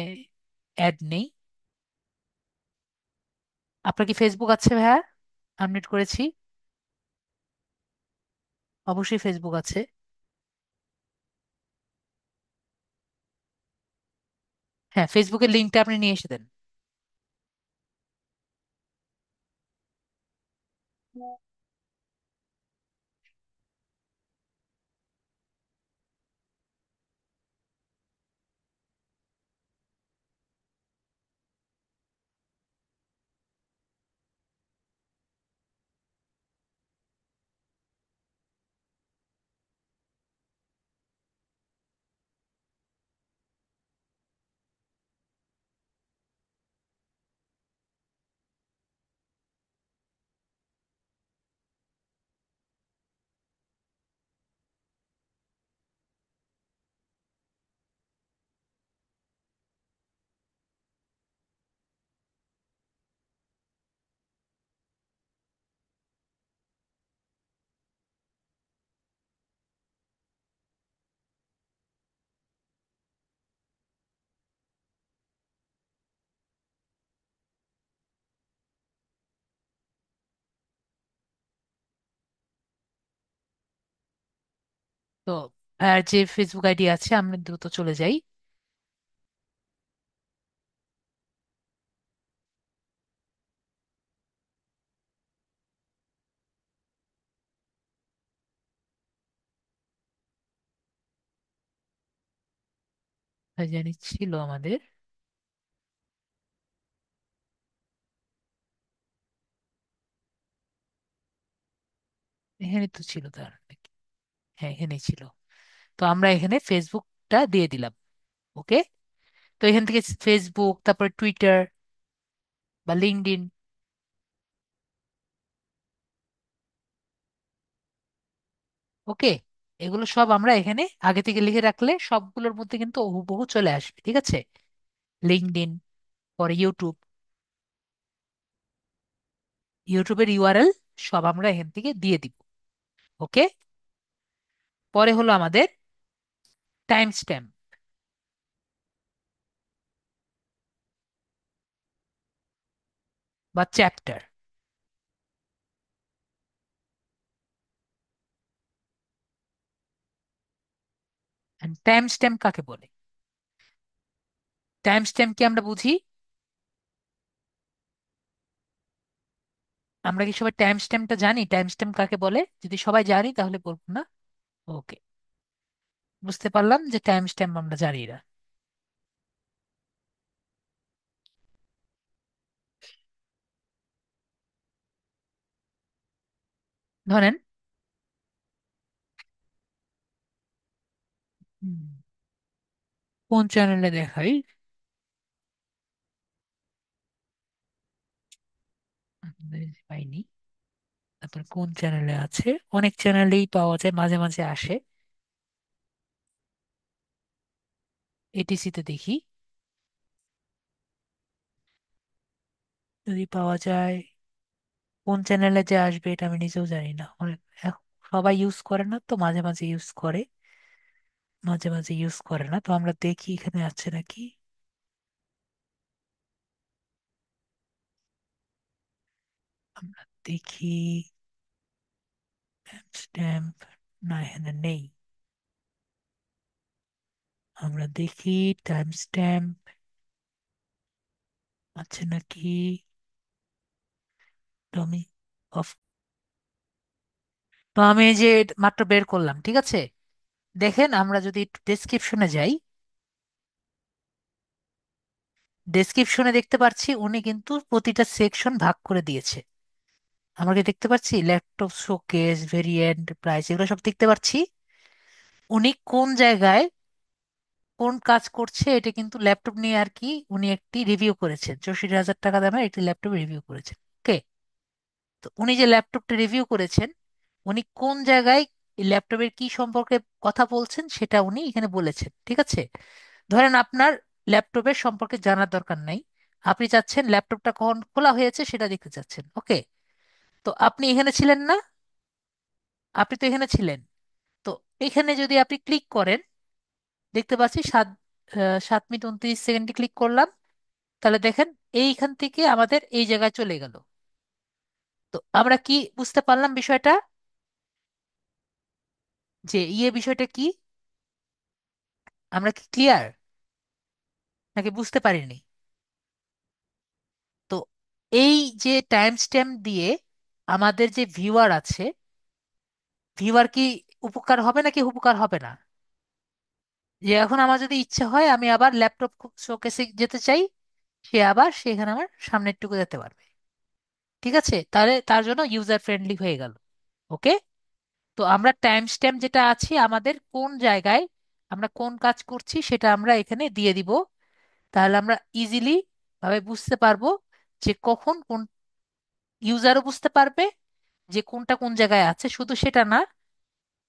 অ্যাড নেই। আপনার কি ফেসবুক আছে ভাইয়া? আপডেট করেছি, অবশ্যই ফেসবুক আছে। হ্যাঁ, ফেসবুকের লিঙ্কটা আপনি নিয়ে এসে দেন। তো আর যে ফেসবুক আইডি আছে, আমরা দ্রুত চলে যাই। জানি ছিল আমাদের, এখানে তো ছিল তার নাকি? হ্যাঁ, এখানেই ছিল। তো আমরা এখানে ফেসবুকটা দিয়ে দিলাম। ওকে, তো এখান থেকে ফেসবুক, তারপর টুইটার বা লিঙ্কডইন, ওকে, এগুলো সব আমরা এখানে আগে থেকে লিখে রাখলে সবগুলোর মধ্যে কিন্তু হুবহু চলে আসবে। ঠিক আছে, লিঙ্কডইন, পরে ইউটিউব, ইউটিউবের ইউআরএল সব আমরা এখান থেকে দিয়ে দিব। ওকে, পরে হলো আমাদের টাইম স্ট্যাম্প বা চ্যাপ্টার। টাইম স্ট্যাম্প কাকে বলে? টাইম স্ট্যাম্প কি আমরা বুঝি? আমরা কি সবাই টাইম স্ট্যাম্পটা জানি? টাইম স্ট্যাম্প কাকে বলে? যদি সবাই জানি তাহলে বলবো না। ওকে, বুঝতে পারলাম যে টাইম স্ট্যাম্প আমরা জানি না। ধরেন, হুম, কোন চ্যানেলে দেখাই, পাইনি। তারপর কোন চ্যানেলে আছে? অনেক চ্যানেলেই পাওয়া যায়, মাঝে মাঝে আসে। এটিসি তে দেখি। যদি পাওয়া যায়, কোন চ্যানেলে যে আসবে এটা আমি নিজেও জানি না। সবাই ইউজ করে না তো, মাঝে মাঝে ইউজ করে, মাঝে মাঝে ইউজ করে না। তো আমরা দেখি এখানে আছে নাকি। আমরা দেখি স্ট্যাম্প, না এখানে নেই। আমরা দেখি টাইম স্ট্যাম্প আছে নাকি। তো আমি অফ, তো আমি এই যে মাত্র বের করলাম, ঠিক আছে। দেখেন আমরা যদি একটু ডেসক্রিপশনে যাই, ডেসক্রিপশনে দেখতে পাচ্ছি উনি কিন্তু প্রতিটা সেকশন ভাগ করে দিয়েছে। আমরা কি দেখতে পাচ্ছি ল্যাপটপ শোকেস, ভেরিয়েন্ট, প্রাইস, এগুলো সব দেখতে পাচ্ছি। উনি কোন জায়গায় কোন কাজ করছে এটা কিন্তু ল্যাপটপ নিয়ে আর কি উনি একটি রিভিউ করেছেন, 64,000 টাকা দামের একটি ল্যাপটপ রিভিউ করেছেন। ওকে। তো উনি যে ল্যাপটপটা রিভিউ করেছেন, উনি কোন জায়গায় এই ল্যাপটপের কি সম্পর্কে কথা বলছেন সেটা উনি এখানে বলেছেন, ঠিক আছে। ধরেন আপনার ল্যাপটপের সম্পর্কে জানার দরকার নাই, আপনি চাচ্ছেন ল্যাপটপটা কখন খোলা হয়েছে সেটা দেখতে চাচ্ছেন। ওকে। তো আপনি এখানে ছিলেন না, আপনি তো এখানে ছিলেন। তো এখানে যদি আপনি ক্লিক করেন, দেখতে পাচ্ছি 7 মিনিট 29 সেকেন্ডে ক্লিক করলাম, তাহলে দেখেন এইখান থেকে আমাদের এই জায়গায় চলে গেল। তো আমরা কি বুঝতে পারলাম বিষয়টা, যে বিষয়টা কি, আমরা কি ক্লিয়ার নাকি বুঝতে পারিনি? তো এই যে টাইম স্ট্যাম্প দিয়ে আমাদের যে ভিউয়ার আছে, ভিউয়ার কি উপকার হবে নাকি উপকার হবে না? যে এখন আমার যদি ইচ্ছা হয় আমি আবার ল্যাপটপ শোকেসে যেতে চাই, সে আবার সেখানে আমার সামনের টুকু যেতে পারবে। ঠিক আছে, তাহলে তার জন্য ইউজার ফ্রেন্ডলি হয়ে গেল। ওকে। তো আমরা টাইম স্ট্যাম্প যেটা আছে আমাদের কোন জায়গায় আমরা কোন কাজ করছি সেটা আমরা এখানে দিয়ে দিব। তাহলে আমরা ইজিলি ভাবে বুঝতে পারবো যে কখন কোন, ইউজারও বুঝতে পারবে যে কোনটা কোন জায়গায় আছে। শুধু সেটা না,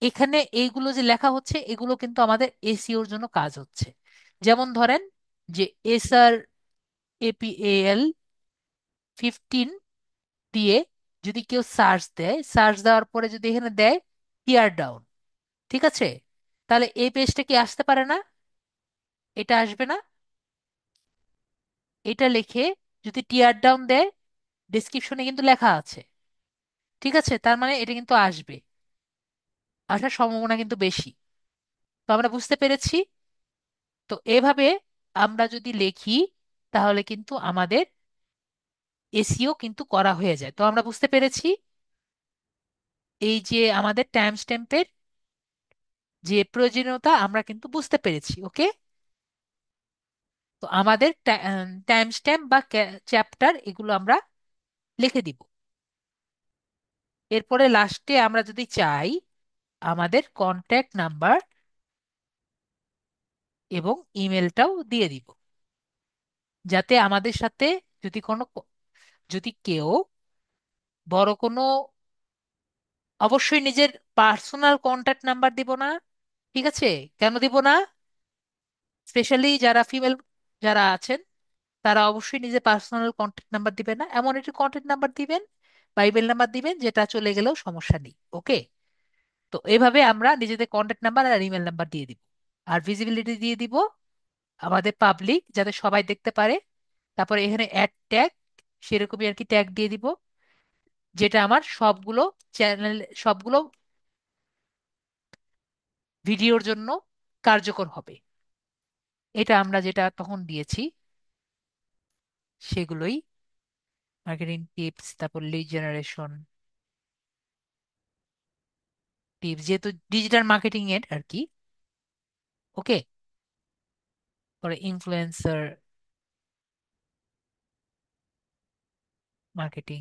এখানে এইগুলো যে লেখা হচ্ছে এগুলো কিন্তু আমাদের এসইওর জন্য কাজ হচ্ছে। যেমন ধরেন যে এসআর এপিএল 15 দিয়ে যদি কেউ সার্চ দেয়, সার্চ দেওয়ার পরে যদি এখানে দেয় টিয়ার ডাউন, ঠিক আছে, তাহলে এই পেজটা কি আসতে পারে না? এটা আসবে না। এটা লিখে যদি টিয়ার ডাউন দেয়, ডেসক্রিপশনে কিন্তু লেখা আছে, ঠিক আছে, তার মানে এটা কিন্তু আসবে, আসার সম্ভাবনা কিন্তু বেশি। তো আমরা বুঝতে পেরেছি। তো এভাবে আমরা যদি লিখি তাহলে কিন্তু আমাদের এসইও কিন্তু করা হয়ে যায়। তো আমরা বুঝতে পেরেছি এই যে আমাদের টাইম স্ট্যাম্পের যে প্রয়োজনীয়তা আমরা কিন্তু বুঝতে পেরেছি। ওকে। তো আমাদের টাইম স্ট্যাম্প বা চ্যাপ্টার এগুলো আমরা লিখে দিব। এরপরে লাস্টে আমরা যদি চাই আমাদের কন্ট্যাক্ট নাম্বার এবং ইমেলটাও দিয়ে দিব, যাতে আমাদের সাথে যদি যদি কেউ বড় কোনো, অবশ্যই নিজের পার্সোনাল কন্ট্যাক্ট নাম্বার দিব না, ঠিক আছে। কেন দিব না? স্পেশালি যারা ফিমেল যারা আছেন তারা অবশ্যই নিজের পার্সোনাল কন্ট্যাক্ট নাম্বার দিবেন না, এমন একটি কন্ট্যাক্ট নাম্বার দিবেন বা ইমেল নাম্বার দিবেন যেটা চলে গেলেও সমস্যা নেই। ওকে। তো এভাবে আমরা নিজেদের কন্ট্যাক্ট নাম্বার আর ইমেল নাম্বার দিয়ে দিব, আর ভিজিবিলিটি দিয়ে দিব আমাদের পাবলিক, যাতে সবাই দেখতে পারে। তারপরে এখানে অ্যাড ট্যাগ, সেরকমই আর কি ট্যাগ দিয়ে দিব, যেটা আমার সবগুলো চ্যানেল, সবগুলো ভিডিওর জন্য কার্যকর হবে। এটা আমরা যেটা তখন দিয়েছি সেগুলোই, মার্কেটিং টিপস, তারপর লিড জেনারেশন টিপস, যেহেতু ডিজিটাল মার্কেটিং এর আর কি। ওকে। পরে ইনফ্লুয়েন্সার মার্কেটিং,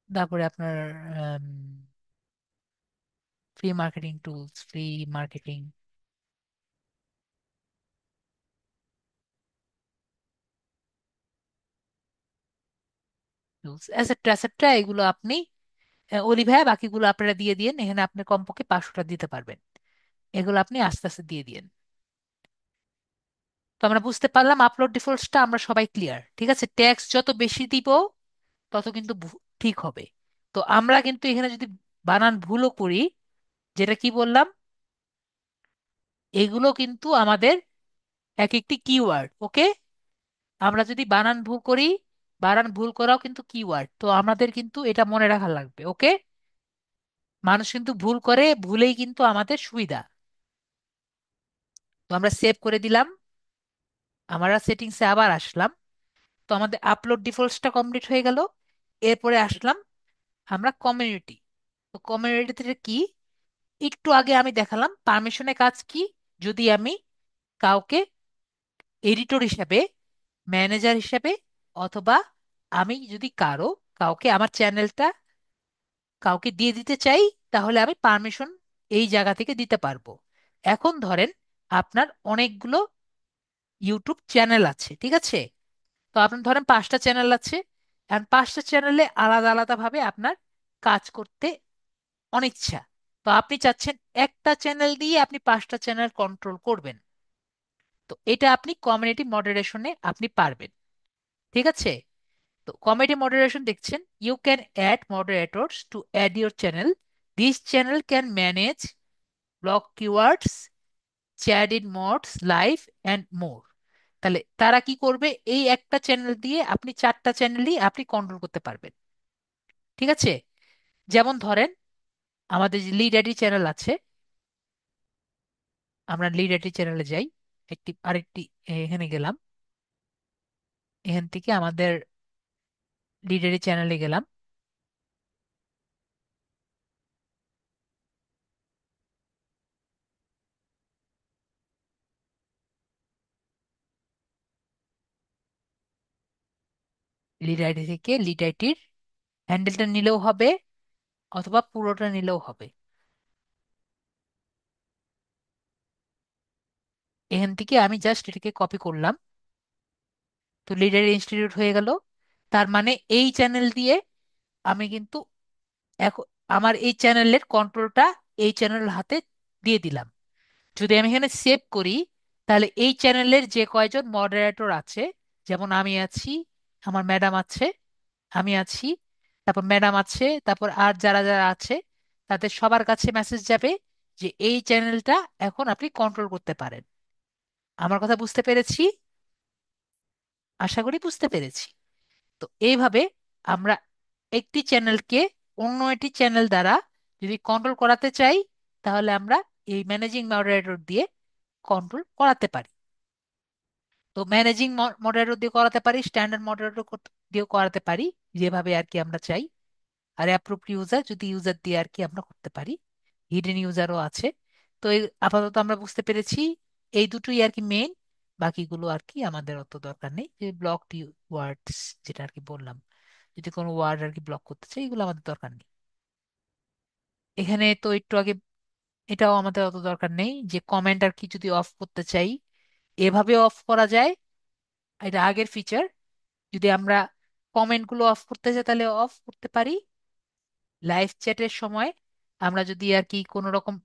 তারপরে আপনার free marketing tools, free marketing tools, et cetera et cetera, এগুলো আপনি অলি ভাইয়া বাকিগুলো আপনারা দিয়ে দিন। এখানে আপনি কমপক্ষে 500টা দিতে পারবেন, এগুলো আপনি আস্তে আস্তে দিয়ে দিন। তো আমরা বুঝতে পারলাম আপলোড ডিফল্টসটা আমরা সবাই ক্লিয়ার, ঠিক আছে। ট্যাক্স যত বেশি দিব তত কিন্তু ঠিক হবে। তো আমরা কিন্তু এখানে যদি বানান ভুলও করি, যেটা কি বললাম, এগুলো কিন্তু আমাদের এক একটি কিওয়ার্ড, ওকে। আমরা যদি বানান ভুল করি, বানান ভুল করাও কিন্তু কিওয়ার্ড, তো আমাদের কিন্তু এটা মনে রাখা লাগবে, ওকে। মানুষ কিন্তু ভুল করে, ভুলেই কিন্তু আমাদের সুবিধা। তো আমরা সেভ করে দিলাম, আমরা সেটিংসে আবার আসলাম। তো আমাদের আপলোড ডিফল্টসটা কমপ্লিট হয়ে গেল। এরপরে আসলাম আমরা কমিউনিটি। তো কমিউনিটিতে কি, একটু আগে আমি দেখালাম পারমিশনের কাজ কি। যদি আমি কাউকে এডিটর হিসাবে, ম্যানেজার হিসাবে, অথবা আমি যদি কাউকে আমার চ্যানেলটা কাউকে দিয়ে দিতে চাই, তাহলে আমি পারমিশন এই জায়গা থেকে দিতে পারবো। এখন ধরেন আপনার অনেকগুলো ইউটিউব চ্যানেল আছে, ঠিক আছে। তো আপনার ধরেন 5টা চ্যানেল আছে, আর 5টা চ্যানেলে আলাদা আলাদা ভাবে আপনার কাজ করতে অনিচ্ছা। তো আপনি চাচ্ছেন একটা চ্যানেল দিয়ে আপনি 5টা চ্যানেল কন্ট্রোল করবেন। তো এটা আপনি কমিউনিটি মডারেশনে আপনি পারবেন, ঠিক আছে। তো কমিউনিটি মডারেশন দেখছেন, you can add moderators to add your channel, this channel can manage block keywords, chat in mods, live and more. তাহলে তারা কি করবে, এই একটা চ্যানেল দিয়ে আপনি 4টা চ্যানেলই আপনি কন্ট্রোল করতে পারবেন, ঠিক আছে। যেমন ধরেন আমাদের যে লিড আইডি চ্যানেল আছে, আমরা লিড আইডি চ্যানেলে যাই, আরেকটি এখানে গেলাম, এখান থেকে আমাদের লিড আইডি চ্যানেলে গেলাম। লিড আইডি থেকে লিড আইডির হ্যান্ডেলটা নিলেও হবে, অথবা পুরোটা নিলেও হবে। এখান থেকে আমি জাস্ট এটাকে কপি করলাম, তো লিড আইডি ইনস্টিটিউট হয়ে গেল। তার মানে এই চ্যানেল দিয়ে আমি কিন্তু এখন আমার এই চ্যানেলের কন্ট্রোলটা এই চ্যানেলের হাতে দিয়ে দিলাম। যদি আমি এখানে সেভ করি, তাহলে এই চ্যানেলের যে কয়জন মডারেটর আছে, যেমন আমি আছি, আমার ম্যাডাম আছে, আমি আছি, তারপর ম্যাডাম আছে, তারপর আর যারা যারা আছে, তাদের সবার কাছে মেসেজ যাবে যে এই চ্যানেলটা এখন আপনি কন্ট্রোল করতে পারেন। আমার কথা বুঝতে পেরেছি? আশা করি বুঝতে পেরেছি। তো এইভাবে আমরা একটি চ্যানেলকে অন্য একটি চ্যানেল দ্বারা যদি কন্ট্রোল করাতে চাই, তাহলে আমরা এই ম্যানেজিং মডারেটর দিয়ে কন্ট্রোল করাতে পারি। তো ম্যানেজিং মডারেটর দিয়ে করাতে পারি, স্ট্যান্ডার্ড মডারেটর দিয়েও করাতে পারি, যেভাবে আর কি আমরা চাই। আর অ্যাপ্রুভড ইউজার যদি ইউজার দিয়ে আর কি আমরা করতে পারি, হিডেন ইউজারও আছে। তো এই আপাতত আমরা বুঝতে পেরেছি এই দুটোই আর কি মেইন। বাকিগুলো আর কি আমাদের অত দরকার নেই, যে ব্লক ওয়ার্ডস যেটা আর কি বললাম, যদি কোনো ওয়ার্ড আর কি ব্লক করতে চাই, এগুলো আমাদের দরকার নেই। এখানে তো একটু আগে এটাও আমাদের অত দরকার নেই, যে কমেন্ট আর কি যদি অফ করতে চাই, এভাবে অফ করা যায়। এটা আগের ফিচার। যদি আমরা কমেন্টগুলো অফ করতে চাই তাহলে অফ করতে পারি। লাইভ চ্যাটের সময় আমরা যদি আর কি কোনো রকম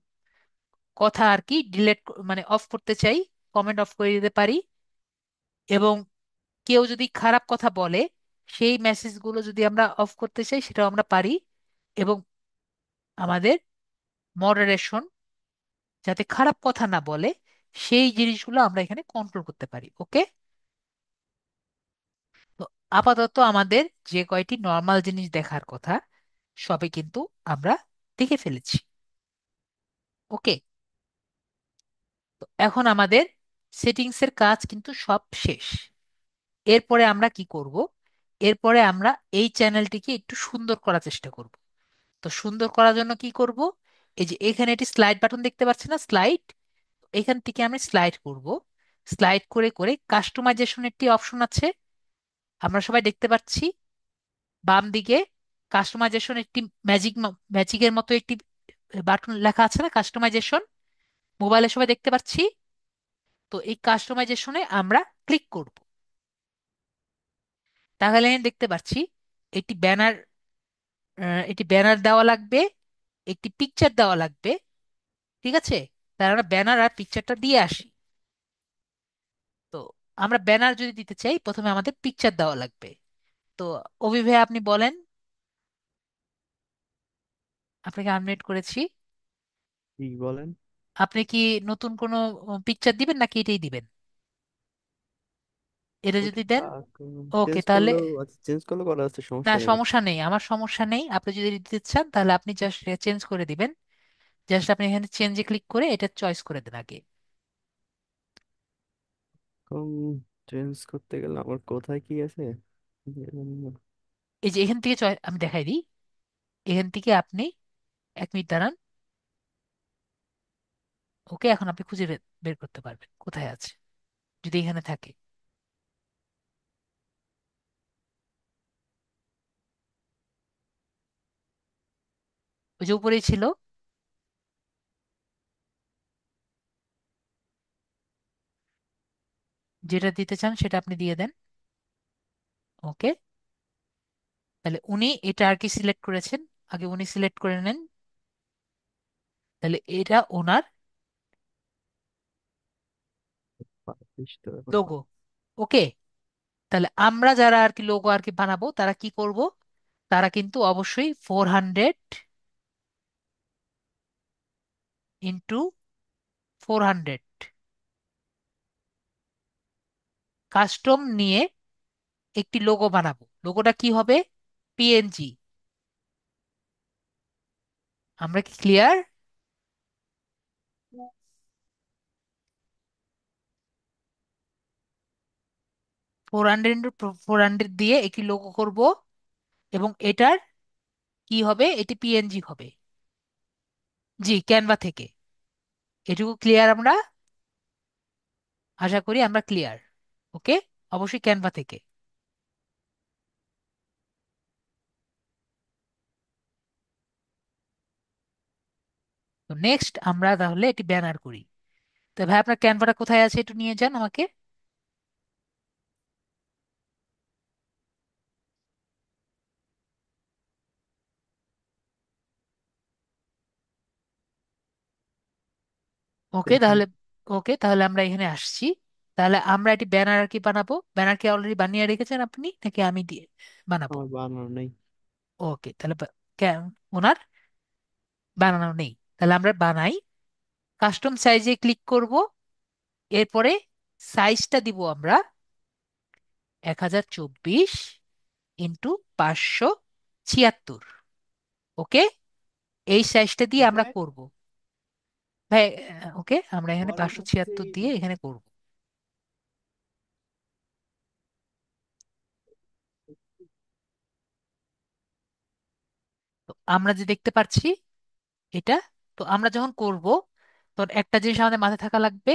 কথা আর কি ডিলেট মানে অফ করতে চাই, কমেন্ট অফ করে দিতে পারি। এবং কেউ যদি খারাপ কথা বলে, সেই মেসেজগুলো যদি আমরা অফ করতে চাই, সেটাও আমরা পারি। এবং আমাদের মডারেশন যাতে খারাপ কথা না বলে, সেই জিনিসগুলো আমরা এখানে কন্ট্রোল করতে পারি, ওকে। তো আপাতত আমাদের যে কয়টি নর্মাল জিনিস দেখার কথা, সবই কিন্তু আমরা দেখে ফেলেছি, ওকে। তো এখন আমাদের সেটিংসের কাজ কিন্তু সব শেষ। এরপরে আমরা কি করব, এরপরে আমরা এই চ্যানেলটিকে একটু সুন্দর করার চেষ্টা করব। তো সুন্দর করার জন্য কি করব, এই যে এখানে একটি স্লাইড বাটন দেখতে পাচ্ছি না, স্লাইড, এখান থেকে আমি স্লাইড করব। স্লাইড করে করে কাস্টমাইজেশন একটি অপশন আছে, আমরা সবাই দেখতে পাচ্ছি বাম দিকে। কাস্টমাইজেশন একটি ম্যাজিকের মতো একটি বাটন লেখা আছে না, কাস্টমাইজেশন, মোবাইলে সবাই দেখতে পাচ্ছি। তো এই কাস্টমাইজেশনে আমরা ক্লিক করব। তাহলে আমি দেখতে পাচ্ছি একটি ব্যানার, একটি ব্যানার দেওয়া লাগবে, একটি পিকচার দেওয়া লাগবে, ঠিক আছে। তার আমরা ব্যানার আর পিকচারটা দিয়ে আসি। তো আমরা ব্যানার যদি দিতে চাই প্রথমে আমাদের পিকচার দেওয়া লাগবে। তো অভি ভাই আপনি বলেন, আপনাকে আনমিউট করেছি। কি বলেন? আপনি কি নতুন কোনো পিকচার দিবেন নাকি এটাই দিবেন? এটা ওটা যদি দেন, ওকে চেঞ্জ তাহলে। করলেও আচ্ছা, চেঞ্জ করলেও করা আছে, না সমস্যা নেই তো। সমস্যা নেই, আমার সমস্যা নেই। আপনি যদি দিতে চান তাহলে আপনি জাস্ট চেঞ্জ করে দিবেন। জাস্ট আপনি এখানে চেঞ্জে ক্লিক করে এটা চয়েস করে দেন আগে। চেঞ্জ করতে গেলে আমার কোথায় কি আছে? এই যে এখান থেকে আমি দেখাই দিই। এখান থেকে আপনি 1 মিনিট দাঁড়ান। ওকে, এখন আপনি খুঁজে বের করতে পারবেন কোথায় আছে, যদি এখানে থাকে। ওই যে উপরেই ছিল। যেটা দিতে চান সেটা আপনি দিয়ে দেন। ওকে, তাহলে উনি এটা আর কি সিলেক্ট করেছেন, আগে উনি সিলেক্ট করে নেন। তাহলে এটা ওনার পাবলিশ তো এখন লোগো। ওকে, তাহলে আমরা যারা আর কি লোগো আর কি বানাবো তারা কি করব, তারা কিন্তু অবশ্যই 400 ইন্টু 400 কাস্টম নিয়ে একটি লোগো বানাবো। লোগোটা কি হবে? পিএনজি। আমরা কি ক্লিয়ার? 400 ইন্টু 400 দিয়ে একটি লোগো করব, এবং এটার কি হবে, এটি পিএনজি হবে। জি, ক্যানভা থেকে। এটুকু ক্লিয়ার আমরা? আশা করি আমরা ক্লিয়ার। ওকে, অবশ্যই ক্যানভা থেকে। তো নেক্সট আমরা তাহলে এটি ব্যানার করি। তো ভাই আপনার ক্যানভাটা কোথায় আছে একটু নিয়ে যান আমাকে। ওকে দেখুন। তাহলে, ওকে তাহলে আমরা এখানে আসছি। তাহলে আমরা এটি ব্যানার আর কি বানাবো। ব্যানার কি অলরেডি বানিয়ে রেখেছেন আপনি নাকি আমি দিয়ে বানাবো? আমার বানানো নেই। ওকে তাহলে ওনার বানানো নেই, তাহলে আমরা বানাই। কাস্টম সাইজে ক্লিক করব। এরপরে সাইজটা দিব আমরা 1024 ইন্টু 576। ওকে, এই সাইজটা দিয়ে আমরা ভাই, করব। ভাই ওকে, আমরা এখানে পরে 576 দিয়ে এখানে করব। তো আমরা যে দেখতে পাচ্ছি এটা, তো আমরা যখন করব তখন একটা জিনিস আমাদের মাথায় থাকা লাগবে।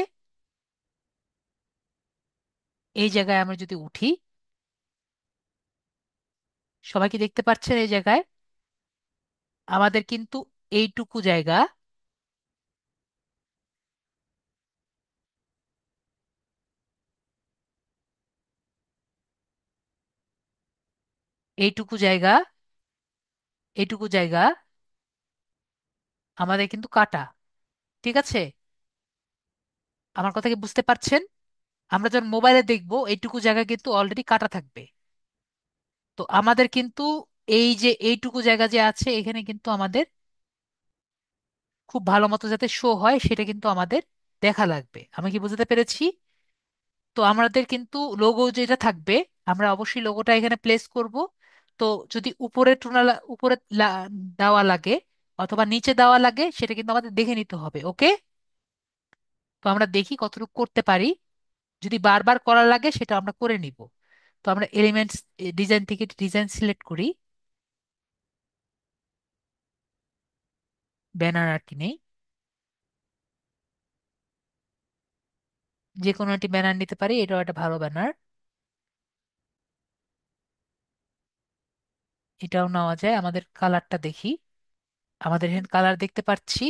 এই জায়গায় আমরা যদি উঠি, সবাই কি দেখতে পাচ্ছেন এই জায়গায় আমাদের কিন্তু এইটুকু জায়গা, এইটুকু জায়গা, এইটুকু জায়গা আমাদের কিন্তু কাটা। ঠিক আছে, আমার কথা কি বুঝতে পারছেন? আমরা যখন মোবাইলে দেখবো এইটুকু জায়গা কিন্তু অলরেডি কাটা থাকবে। তো আমাদের কিন্তু এই যে এইটুকু জায়গা যে আছে এখানে কিন্তু আমাদের খুব ভালো মতো যাতে শো হয় সেটা কিন্তু আমাদের দেখা লাগবে। আমি কি বুঝতে পেরেছি? তো আমাদের কিন্তু লোগো যেটা থাকবে, আমরা অবশ্যই লোগোটা এখানে প্লেস করব। তো যদি উপরে উপরে দেওয়া লাগে অথবা নিচে দেওয়া লাগে সেটা কিন্তু আমাদের দেখে নিতে হবে। ওকে, তো আমরা দেখি কতটুকু করতে পারি। যদি বারবার করা লাগে সেটা আমরা করে নিব। তো আমরা এলিমেন্টস ডিজাইন থেকে ডিজাইন সিলেক্ট করি, ব্যানার আর কি নেই, যে কোনো একটি ব্যানার নিতে পারি, এটাও একটা ভালো ব্যানার। এটাও নেওয়া যায়। আমাদের কালারটা দেখি, আমাদের এখানে কালার দেখতে পাচ্ছি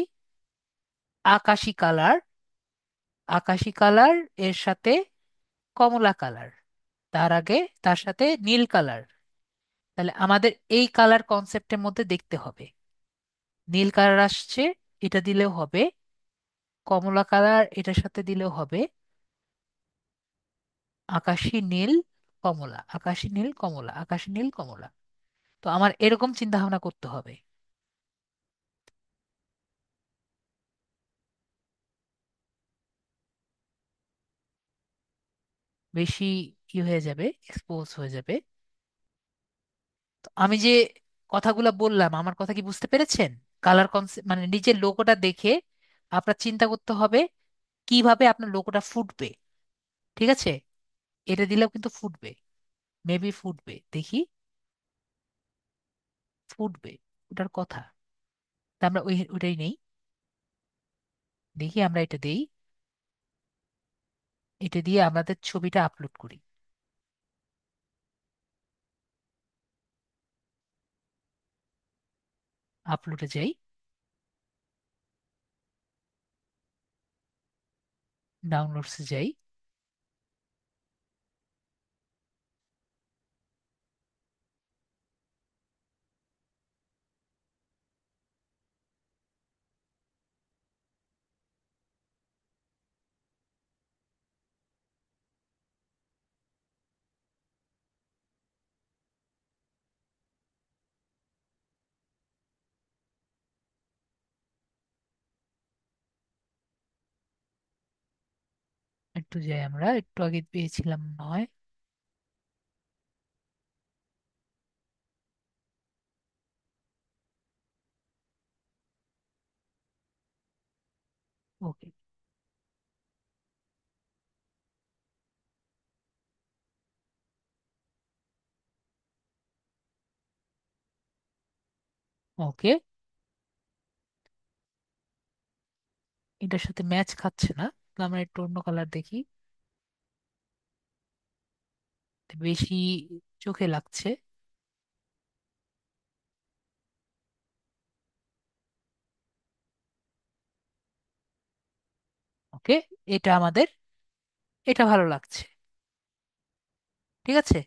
আকাশি কালার, আকাশি কালার এর সাথে কমলা কালার, তার আগে তার সাথে নীল কালার। তাহলে আমাদের এই কালার কনসেপ্টের মধ্যে দেখতে হবে। নীল কালার আসছে, এটা দিলেও হবে। কমলা কালার এটার সাথে দিলেও হবে। আকাশী নীল কমলা, আকাশী নীল কমলা, আকাশী নীল কমলা। তো আমার এরকম চিন্তা ভাবনা করতে হবে। বেশি ই হয়ে যাবে, এক্সপোজ হয়ে যাবে। তো আমি যে কথাগুলো বললাম, আমার কথা কি বুঝতে পেরেছেন? কালার কনসেপ্ট মানে নিজের লোগোটা দেখে আপনার চিন্তা করতে হবে কিভাবে আপনার লোগোটা ফুটবে। ঠিক আছে? এটা দিলেও কিন্তু ফুটবে, মেবি ফুটবে, দেখি। ফুটবে, ওটার কথা। তা আমরা ওইটাই নেই, দেখি আমরা এটা দেই। এটা দিয়ে আমাদের ছবিটা আপলোড করি। আপলোডে যাই, ডাউনলোডসে যাই। একটু যাই, আমরা একটু আগে পেয়েছিলাম নয়। ওকে। ওকে, এটার সাথে ম্যাচ খাচ্ছে না, তো আমরা একটু অন্য কালার দেখি। বেশি চোখে লাগছে। ওকে, এটা আমাদের, এটা ভালো লাগছে। ঠিক আছে।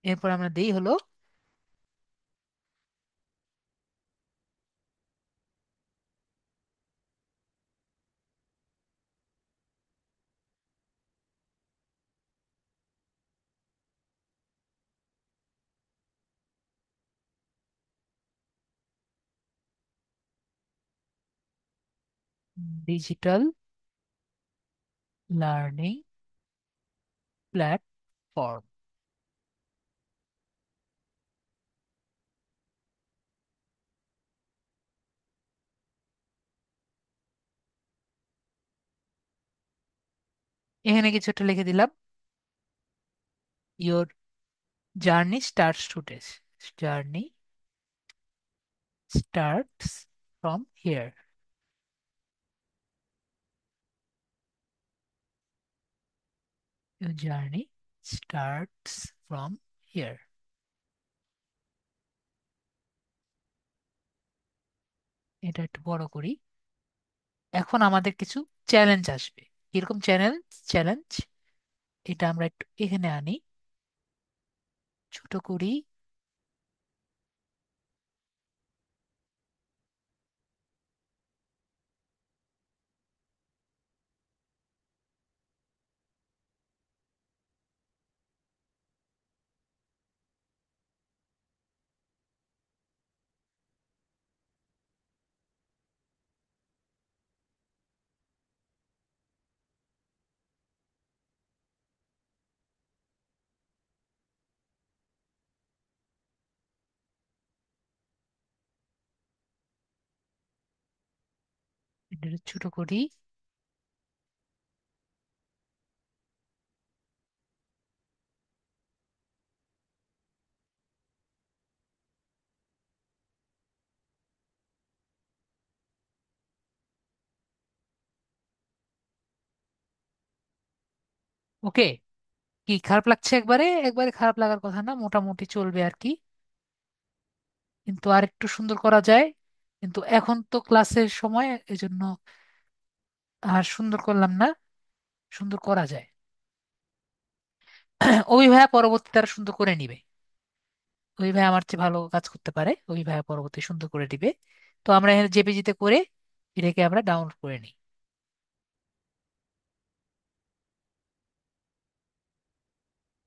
এরপর আমরা দেই হলো ডিজিটাল লার্নিং প্ল্যাটফর্ম। এখানে কিছু একটা লিখে দিলাম। Your journey starts today, journey starts from here, your journey starts from here. এটা একটু বড় করি। এখন আমাদের কিছু চ্যালেঞ্জ আসবে। কিরকম চ্যালেঞ্জ? চ্যালেঞ্জ, এটা আমরা একটু এখানে আনি, ছোট করি। এটা একটু ছোট করি। ওকে, কি খারাপ লাগছে? একবারে একবারে খারাপ লাগার কথা না, মোটামুটি চলবে আর কি। কিন্তু আর একটু সুন্দর করা যায়, কিন্তু এখন তো ক্লাসের সময়, এজন্য আর সুন্দর করলাম না। সুন্দর করা যায়। ওই ভাইয়া পরবর্তীতে আর সুন্দর করে নিবে। ওই ভাই আমার চেয়ে ভালো কাজ করতে পারে, ওই ভাইয়া পরবর্তী সুন্দর করে দিবে। তো আমরা এখানে জেপিজিতে করে এটাকে আমরা ডাউনলোড করে নিই।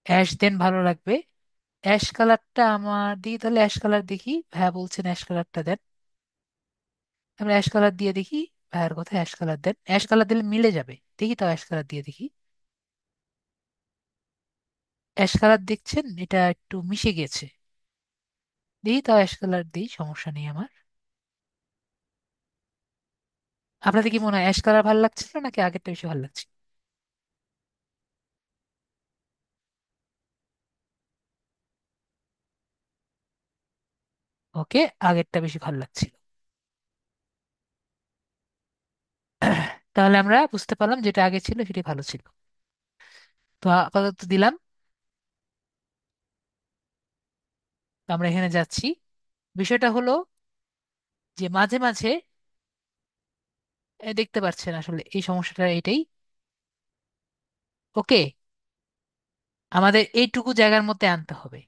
অ্যাশ দেন ভালো লাগবে। অ্যাশ কালারটা আমার দিই, তাহলে অ্যাশ কালার দেখি, হ্যাঁ বলছেন অ্যাশ কালারটা দেন। আমরা অ্যাশ কালার দিয়ে দেখি, ভাইয়ের কথা অ্যাশ কালার দেন, অ্যাশ কালার দিলে মিলে যাবে, দেখি তাও অ্যাশ কালার দিয়ে দেখি। অ্যাশ কালার দেখছেন এটা একটু মিশে গেছে, দেখি তাও অ্যাশ কালার দিই, সমস্যা নেই আমার। আপনাদের কি মনে হয় অ্যাশ কালার ভালো লাগছিল নাকি আগেরটা বেশি ভালো লাগছে? ওকে, আগেরটা বেশি ভালো লাগছিল। তাহলে আমরা বুঝতে পারলাম যেটা আগে ছিল সেটাই ভালো ছিল। তো আপাতত দিলাম। তো আমরা এখানে যাচ্ছি। বিষয়টা হলো যে মাঝে মাঝে দেখতে পাচ্ছেন আসলে এই সমস্যাটা এটাই। ওকে, আমাদের এইটুকু জায়গার মধ্যে আনতে হবে।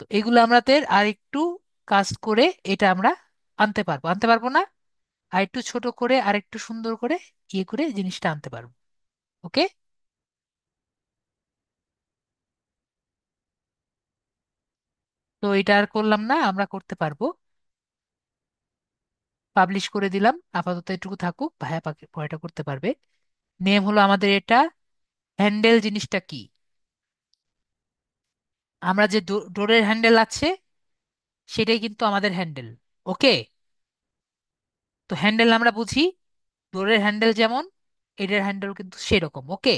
তো এগুলো আমাদের আর একটু কাজ করে এটা আমরা আনতে পারবো, আনতে পারবো না, আর একটু ছোট করে আর একটু সুন্দর করে ইয়ে করে জিনিসটা আনতে পারবো। ওকে, তো এটা আর করলাম না, আমরা করতে পারবো। পাবলিশ করে দিলাম, আপাতত এটুকু থাকুক, ভাইয়া পরেটা করতে পারবে। নেম হলো আমাদের এটা। হ্যান্ডেল জিনিসটা কি? আমরা যে ডোরের হ্যান্ডেল আছে সেটাই কিন্তু আমাদের হ্যান্ডেল। ওকে, তো হ্যান্ডেল আমরা বুঝি, ডোরের হ্যান্ডেল যেমন এটার হ্যান্ডেল কিন্তু সেরকম। ওকে,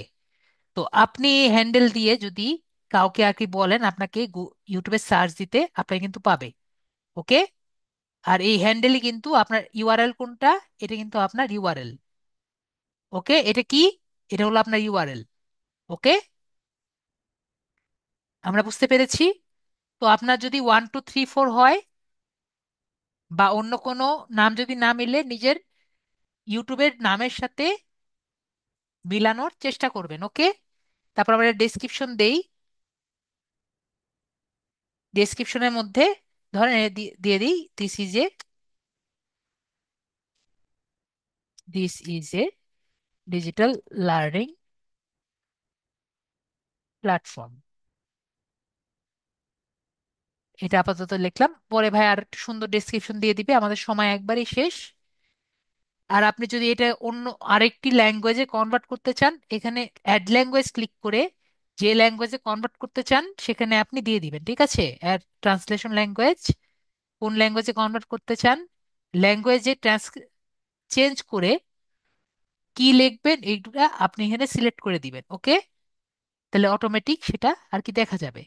তো আপনি হ্যান্ডেল দিয়ে যদি কাউকে আর কি বলেন আপনাকে ইউটিউবে সার্চ দিতে, আপনাকে কিন্তু পাবে। ওকে, আর এই হ্যান্ডেলই কিন্তু আপনার ইউআরএল কোনটা, এটা কিন্তু আপনার ইউআরএল। ওকে, এটা কি? এটা হলো আপনার ইউআরএল। ওকে, আমরা বুঝতে পেরেছি। তো আপনার যদি 1 2 3 4 হয় বা অন্য কোনো নাম যদি না মিলে, নিজের ইউটিউবের নামের সাথে মিলানোর চেষ্টা করবেন। ওকে, তারপর আমরা ডেসক্রিপশন দেই। ডেসক্রিপশনের মধ্যে ধরেন দিয়ে দিই, this is a digital learning platform. এটা আপাতত লিখলাম, পরে ভাই আর একটু সুন্দর ডেসক্রিপশন দিয়ে দিবে, আমাদের সময় একবারই শেষ। আর আপনি যদি এটা অন্য আরেকটি ল্যাঙ্গুয়েজে কনভার্ট করতে চান, এখানে অ্যাড ল্যাঙ্গুয়েজ ক্লিক করে যে ল্যাঙ্গুয়েজে কনভার্ট করতে চান সেখানে আপনি দিয়ে দিবেন। ঠিক আছে, অ্যাড ট্রান্সলেশন ল্যাঙ্গুয়েজ, কোন ল্যাঙ্গুয়েজে কনভার্ট করতে চান, ল্যাঙ্গুয়েজে চেঞ্জ করে কি লিখবেন এইটা আপনি এখানে সিলেক্ট করে দিবেন। ওকে, তাহলে অটোমেটিক সেটা আর কি দেখা যাবে।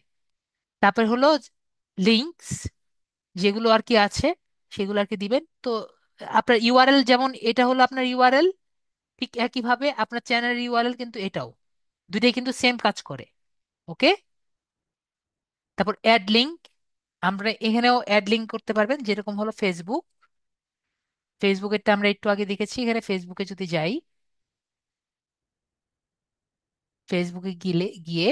তারপর হলো লিঙ্কস, যেগুলো আর কি আছে সেগুলো আর কি দিবেন। তো আপনার ইউআরএল যেমন এটা হলো আপনার ইউআরএল, ঠিক একইভাবে আপনার চ্যানেলের ইউআরএল কিন্তু এটাও, দুইটাই কিন্তু সেম কাজ করে। ওকে, তারপর অ্যাড লিঙ্ক, আমরা এখানেও অ্যাড লিঙ্ক করতে পারবেন, যেরকম হলো ফেসবুক। ফেসবুকেরটা আমরা একটু আগে দেখেছি, এখানে ফেসবুকে যদি যাই, ফেসবুকে গিয়ে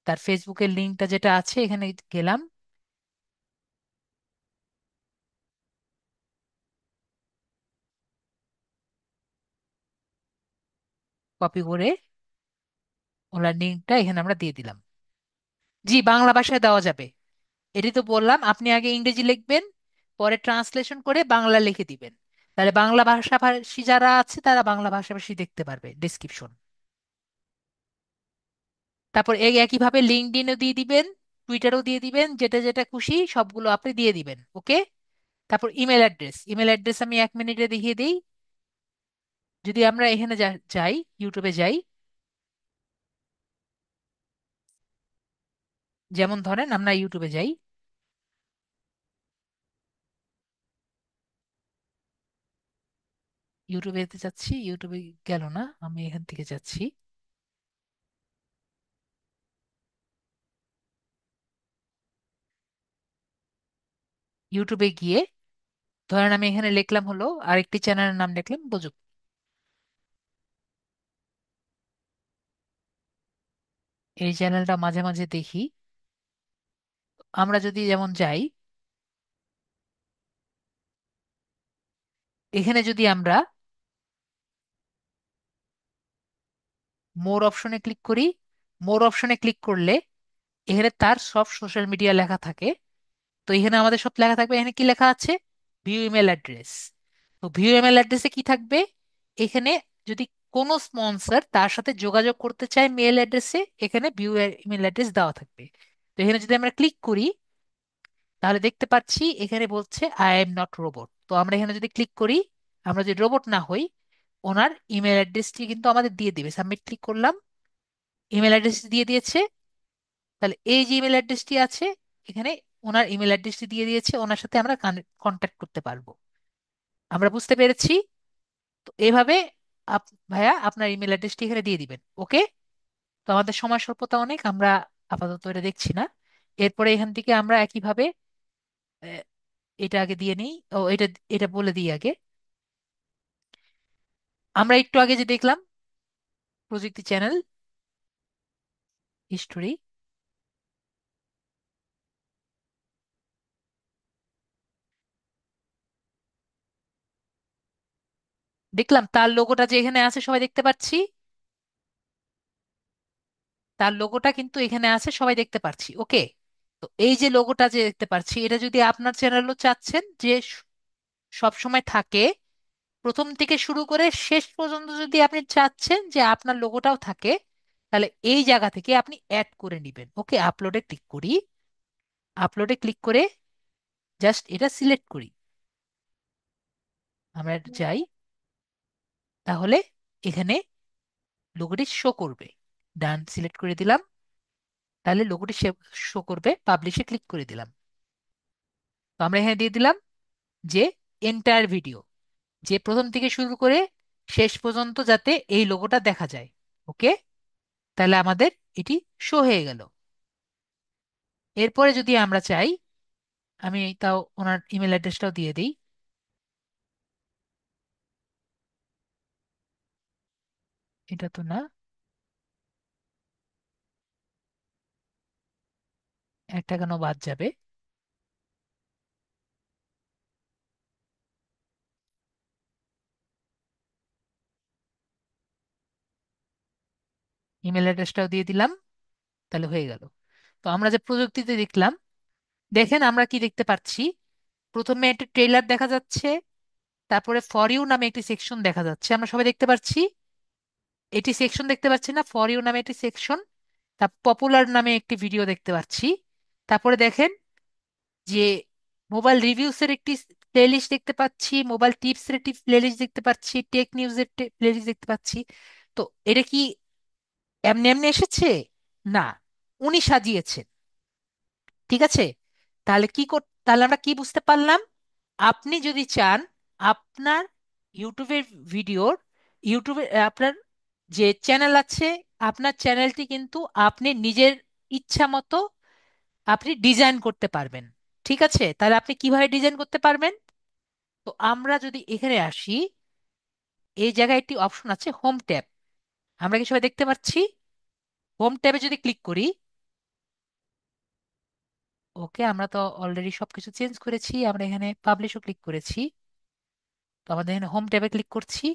তার ফেসবুকের লিঙ্কটা যেটা আছে এখানে গেলাম, কপি করে ওনার লিঙ্কটা এখানে আমরা দিয়ে দিলাম। জি, বাংলা ভাষায় দেওয়া যাবে। এটি তো বললাম, আপনি আগে ইংরেজি লিখবেন, পরে ট্রান্সলেশন করে বাংলা লিখে দিবেন, তাহলে বাংলা ভাষাভাষী যারা আছে তারা বাংলা ভাষাভাষী দেখতে পারবে ডিসক্রিপশন। তারপর এই একইভাবে লিঙ্কডইনও দিয়ে দিবেন, টুইটারও দিয়ে দিবেন, যেটা যেটা খুশি সবগুলো আপনি দিয়ে দিবেন। ওকে, তারপর ইমেল অ্যাড্রেস, ইমেল অ্যাড্রেস আমি 1 মিনিটে দেখিয়ে দিই। যদি আমরা এখানে যাই, ইউটিউবে যাই, যেমন ধরেন আমরা ইউটিউবে যাই, ইউটিউবে যেতে চাচ্ছি, ইউটিউবে গেল না, আমি এখান থেকে যাচ্ছি। ইউটিউবে গিয়ে ধরেন আমি এখানে লিখলাম হলো আরেকটি চ্যানেলের নাম লিখলাম প্রযুক্তি। এই চ্যানেলটা মাঝে মাঝে দেখি। আমরা যদি যেমন যাই, এখানে যদি আমরা মোর অপশনে ক্লিক করি, মোর অপশনে ক্লিক করলে এখানে তার সব সোশ্যাল মিডিয়া লেখা থাকে। তো এখানে আমাদের সব লেখা থাকবে। এখানে কি লেখা আছে? View email address. তো ভিউ ইমেল অ্যাড্রেসে কি থাকবে? এখানে যদি কোনো স্পন্সর তার সাথে যোগাযোগ করতে চায় মেল অ্যাড্রেসে, এখানে ভিউ ইমেল অ্যাড্রেস দেওয়া থাকবে। তো এখানে যদি আমরা ক্লিক করি, তাহলে দেখতে পাচ্ছি এখানে বলছে আই এম নট রোবট। তো আমরা এখানে যদি ক্লিক করি, আমরা যদি রোবট না হই, ওনার ইমেল অ্যাড্রেসটি কিন্তু আমাদের দিয়ে দিবে। সাবমিট ক্লিক করলাম, ইমেল অ্যাড্রেস দিয়ে দিয়েছে। তাহলে এই যে ইমেল অ্যাড্রেসটি আছে এখানে, ওনার ইমেল অ্যাড্রেসটি দিয়ে দিয়েছে, ওনার সাথে আমরা কন্ট্যাক্ট করতে পারবো। আমরা বুঝতে পেরেছি। তো এভাবে ভাইয়া আপনার ইমেল অ্যাড্রেসটি এখানে দিয়ে দিবেন। ওকে। তো আমাদের সময় স্বল্পতা অনেক, আমরা আপাতত এটা দেখছি না। এরপরে এখান থেকে আমরা একইভাবে আহ, এটা আগে দিয়ে নিই। ও এটা, এটা বলে দিই আগে। আমরা একটু আগে যে দেখলাম প্রযুক্তি চ্যানেল হিস্টোরি, দেখলাম তার লোগোটা যে এখানে আছে সবাই দেখতে পাচ্ছি। তার লোগোটা কিন্তু এখানে আছে, সবাই দেখতে পাচ্ছি। ওকে। তো এই যে লোগোটা যে দেখতে পাচ্ছি, এটা যদি আপনার চ্যানেলও চাচ্ছেন যে সব সময় থাকে, প্রথম থেকে শুরু করে শেষ পর্যন্ত যদি আপনি চাচ্ছেন যে আপনার লোগোটাও থাকে, তাহলে এই জায়গা থেকে আপনি অ্যাড করে নেবেন। ওকে, আপলোডে ক্লিক করি। আপলোডে ক্লিক করে জাস্ট এটা সিলেক্ট করি, আমরা যাই, তাহলে এখানে লোগোটি শো করবে। ডান সিলেক্ট করে দিলাম, তাহলে লোগোটি শো করবে। পাবলিশে ক্লিক করে দিলাম। তো আমরা এখানে দিয়ে দিলাম যে এন্টায়ার ভিডিও, যে প্রথম থেকে শুরু করে শেষ পর্যন্ত যাতে এই লোগোটা দেখা যায়। ওকে। তাহলে আমাদের এটি শো হয়ে গেল। এরপরে যদি আমরা চাই, আমি তাও ওনার ইমেল অ্যাড্রেসটাও দিয়ে দিই। এটা তো না, একটা কেন বাদ যাবে? ইমেল অ্যাড্রেসটাও দিয়ে দিলাম, তাহলে হয়ে গেল। তো আমরা যে প্রযুক্তিতে দেখলাম, দেখেন আমরা কি দেখতে পাচ্ছি। প্রথমে একটা ট্রেলার দেখা যাচ্ছে, তারপরে ফর ইউ নামে একটি সেকশন দেখা যাচ্ছে, আমরা সবাই দেখতে পাচ্ছি। এটি সেকশন দেখতে পাচ্ছি না, ফর ইউ নামে একটি সেকশন। তা পপুলার নামে একটি ভিডিও দেখতে পাচ্ছি। তারপরে দেখেন যে মোবাইল রিভিউস এর একটি প্লেলিস্ট দেখতে পাচ্ছি, মোবাইল টিপস এর একটি প্লেলিস্ট দেখতে পাচ্ছি, টেক নিউজ এর প্লেলিস্ট দেখতে পাচ্ছি। তো এটা কি এমনি এমনি এসেছে? না, উনি সাজিয়েছেন। ঠিক আছে। তাহলে আমরা কি বুঝতে পারলাম? আপনি যদি চান আপনার ইউটিউবের ভিডিওর, ইউটিউবে আপনার যে চ্যানেল আছে, আপনার চ্যানেলটি কিন্তু আপনি নিজের ইচ্ছা মতো আপনি ডিজাইন করতে পারবেন। ঠিক আছে, তাহলে আপনি কিভাবে ডিজাইন করতে পারবেন? তো আমরা যদি এখানে আসি, এই জায়গায় একটি অপশন আছে হোম ট্যাব, আমরা কি সবাই দেখতে পাচ্ছি? হোম ট্যাবে যদি ক্লিক করি, ওকে, আমরা তো অলরেডি সবকিছু চেঞ্জ করেছি, আমরা এখানে পাবলিশও ক্লিক করেছি। তো আমাদের এখানে হোম ট্যাবে ক্লিক করছি।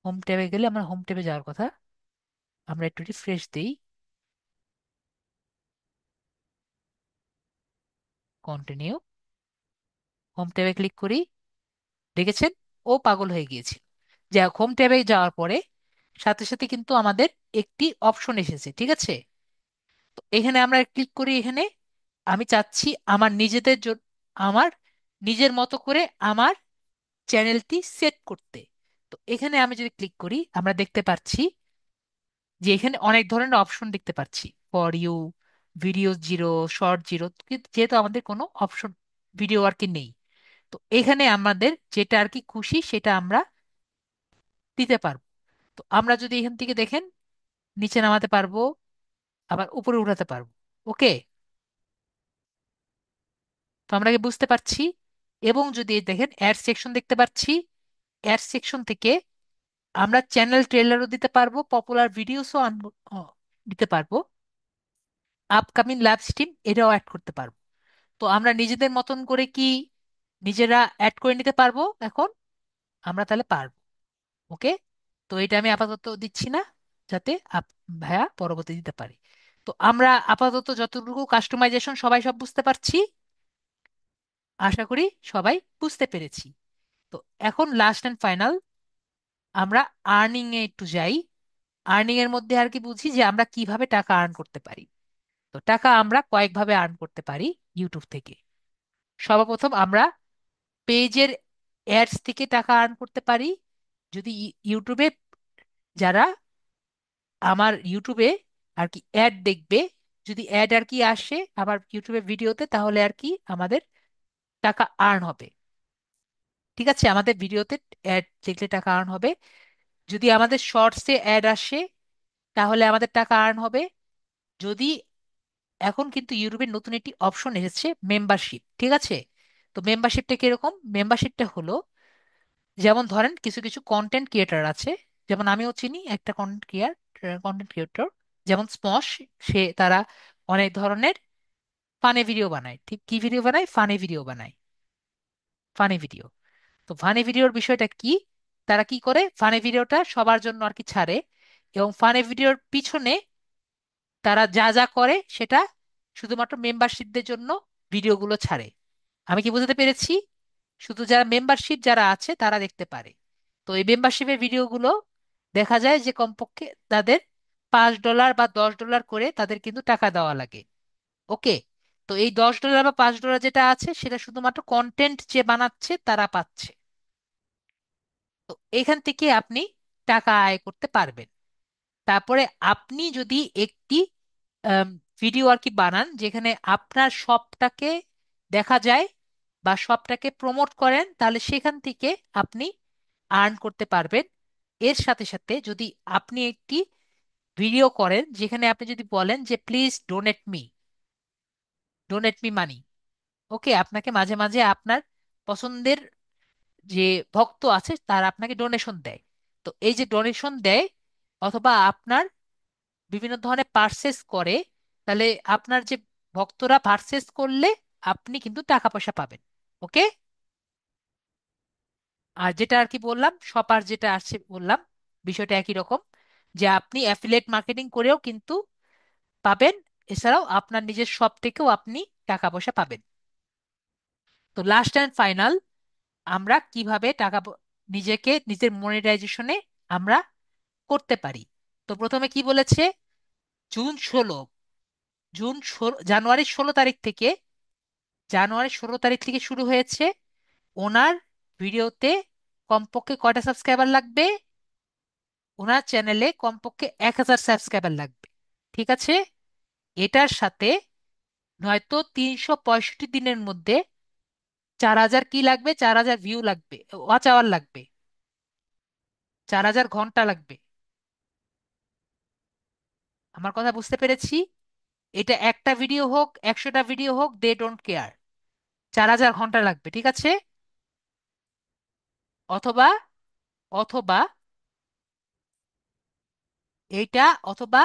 হোম ট্যাবে গেলে আমরা হোম ট্যাবে যাওয়ার কথা, আমরা একটু রিফ্রেশ দিই, কন্টিনিউ। হোম ট্যাবে ক্লিক করি, দেখেছেন ও পাগল হয়ে গিয়েছিল। যাই হোক, হোম ট্যাবে যাওয়ার পরে সাথে সাথে কিন্তু আমাদের একটি অপশন এসেছে। ঠিক আছে। তো এখানে আমরা ক্লিক করি। এখানে আমি চাচ্ছি আমার নিজেদের জন্য, আমার নিজের মতো করে আমার চ্যানেলটি সেট করতে। তো এখানে আমি যদি ক্লিক করি, আমরা দেখতে পাচ্ছি যে এখানে অনেক ধরনের অপশন দেখতে পাচ্ছি। For you, video zero, short zero, যেহেতু আমাদের কোনো অপশন ভিডিও আর কি নেই, তো এখানে আমাদের যেটা আর কি খুশি সেটা আমরা দিতে পারবো। তো আমরা যদি এখান থেকে দেখেন নিচে নামাতে পারবো, আবার উপরে উঠাতে পারবো। ওকে। তো আমরা কি বুঝতে পারছি? এবং যদি এই দেখেন অ্যাড সেকশন দেখতে পাচ্ছি, অ্যাড সেকশন থেকে আমরা চ্যানেল ট্রেলারও দিতে পারবো, পপুলার ভিডিওসও দিতে পারবো, আপকামিং লাইভ স্ট্রিম এটাও অ্যাড করতে পারবো। তো আমরা নিজেদের মতন করে কি নিজেরা অ্যাড করে নিতে পারবো এখন, আমরা তাহলে পারবো। ওকে, তো এটা আমি আপাতত দিচ্ছি না, যাতে ভাইয়া পরবর্তী দিতে পারি। তো আমরা আপাতত যতটুকু কাস্টমাইজেশন সবাই সব বুঝতে পারছি, আশা করি সবাই বুঝতে পেরেছি। তো এখন লাস্ট অ্যান্ড ফাইনাল, আমরা আর্নিং এ একটু যাই। আর্নিং এর মধ্যে আর কি বুঝি যে আমরা কিভাবে টাকা আর্ন করতে পারি। তো টাকা আমরা কয়েকভাবে আর্ন করতে পারি ইউটিউব থেকে। সর্বপ্রথম আমরা পেজের অ্যাডস থেকে টাকা আর্ন করতে পারি। যদি ইউটিউবে যারা আমার ইউটিউবে আর কি অ্যাড দেখবে, যদি অ্যাড আর কি আসে আমার ইউটিউবে ভিডিওতে, তাহলে আর কি আমাদের টাকা আর্ন হবে। ঠিক আছে, আমাদের ভিডিওতে অ্যাড দেখলে টাকা আর্ন হবে। যদি আমাদের শর্টসে অ্যাড আসে তাহলে আমাদের টাকা আর্ন হবে। যদি এখন কিন্তু ইউটিউবের নতুন একটি অপশন এসেছে, মেম্বারশিপ। ঠিক আছে, তো মেম্বারশিপটা কিরকম? মেম্বারশিপটা হলো, যেমন ধরেন কিছু কিছু কন্টেন্ট ক্রিয়েটার আছে, যেমন আমিও চিনি একটা কন্টেন্ট ক্রিয়েটর, যেমন স্পশ। তারা অনেক ধরনের ফানি ভিডিও বানায়। ঠিক কি ভিডিও বানায়? ফানি ভিডিও বানায়, ফানি ভিডিও। তো ফানি ভিডিওর বিষয়টা কি? তারা কি করে, ফানি ভিডিওটা সবার জন্য আর কি ছাড়ে, এবং ফানি ভিডিওর পিছনে তারা যা যা করে সেটা শুধুমাত্র মেম্বারশিপদের জন্য ভিডিওগুলো ছাড়ে। আমি কি বুঝতে পেরেছি? শুধু যারা মেম্বারশিপ যারা আছে তারা দেখতে পারে। তো এই মেম্বারশিপের ভিডিওগুলো দেখা যায় যে কমপক্ষে তাদের $5 বা $10 করে তাদের কিন্তু টাকা দেওয়া লাগে। ওকে, তো এই $10 বা $5 যেটা আছে সেটা শুধুমাত্র কন্টেন্ট যে বানাচ্ছে তারা পাচ্ছে। তো এখান থেকে আপনি টাকা আয় করতে পারবেন। তারপরে আপনি যদি একটি ভিডিও আর কি বানান যেখানে আপনার শপটাকে দেখা যায় বা শপটাকে প্রমোট করেন, তাহলে সেখান থেকে আপনি আর্ন করতে পারবেন। এর সাথে সাথে যদি আপনি একটি ভিডিও করেন যেখানে আপনি যদি বলেন যে please donate me, donate me money. Okay, আপনাকে মাঝে মাঝে আপনার পছন্দের যে ভক্ত আছে তারা আপনাকে ডোনেশন দেয়। তো এই যে ডোনেশন দেয় অথবা আপনার বিভিন্ন ধরনের পার্সেস করে, তাহলে আপনার যে ভক্তরা পার্সেস করলে আপনি কিন্তু টাকা পয়সা পাবেন। ওকে, আর যেটা আর কি বললাম শপার যেটা আছে বললাম, বিষয়টা একই রকম, যে আপনি অ্যাফিলিয়েট মার্কেটিং করেও কিন্তু পাবেন। এছাড়াও আপনার নিজের শপ থেকেও আপনি টাকা পয়সা পাবেন। তো লাস্ট অ্যান্ড ফাইনাল, আমরা কিভাবে নিজেকে নিজের মনিটাইজেশনে আমরা করতে পারি। তো প্রথমে কি বলেছে, জুন 16, জানুয়ারি 16 তারিখ থেকে, জানুয়ারি 16 তারিখ থেকে শুরু হয়েছে। ওনার ভিডিওতে কমপক্ষে কয়টা সাবস্ক্রাইবার লাগবে? ওনার চ্যানেলে কমপক্ষে 1000 সাবস্ক্রাইবার লাগবে। ঠিক আছে, এটার সাথে নয়তো 365 দিনের মধ্যে 4000 কি লাগবে, 4000 ভিউ লাগবে, ওয়াচ আওয়ার লাগবে, 4000 ঘন্টা লাগবে। আমার কথা বুঝতে পেরেছি? এটা একটা ভিডিও হোক, 100টা ভিডিও হোক, দে ডোন্ট কেয়ার, 4000 ঘন্টা লাগবে। ঠিক আছে, অথবা অথবা এইটা, অথবা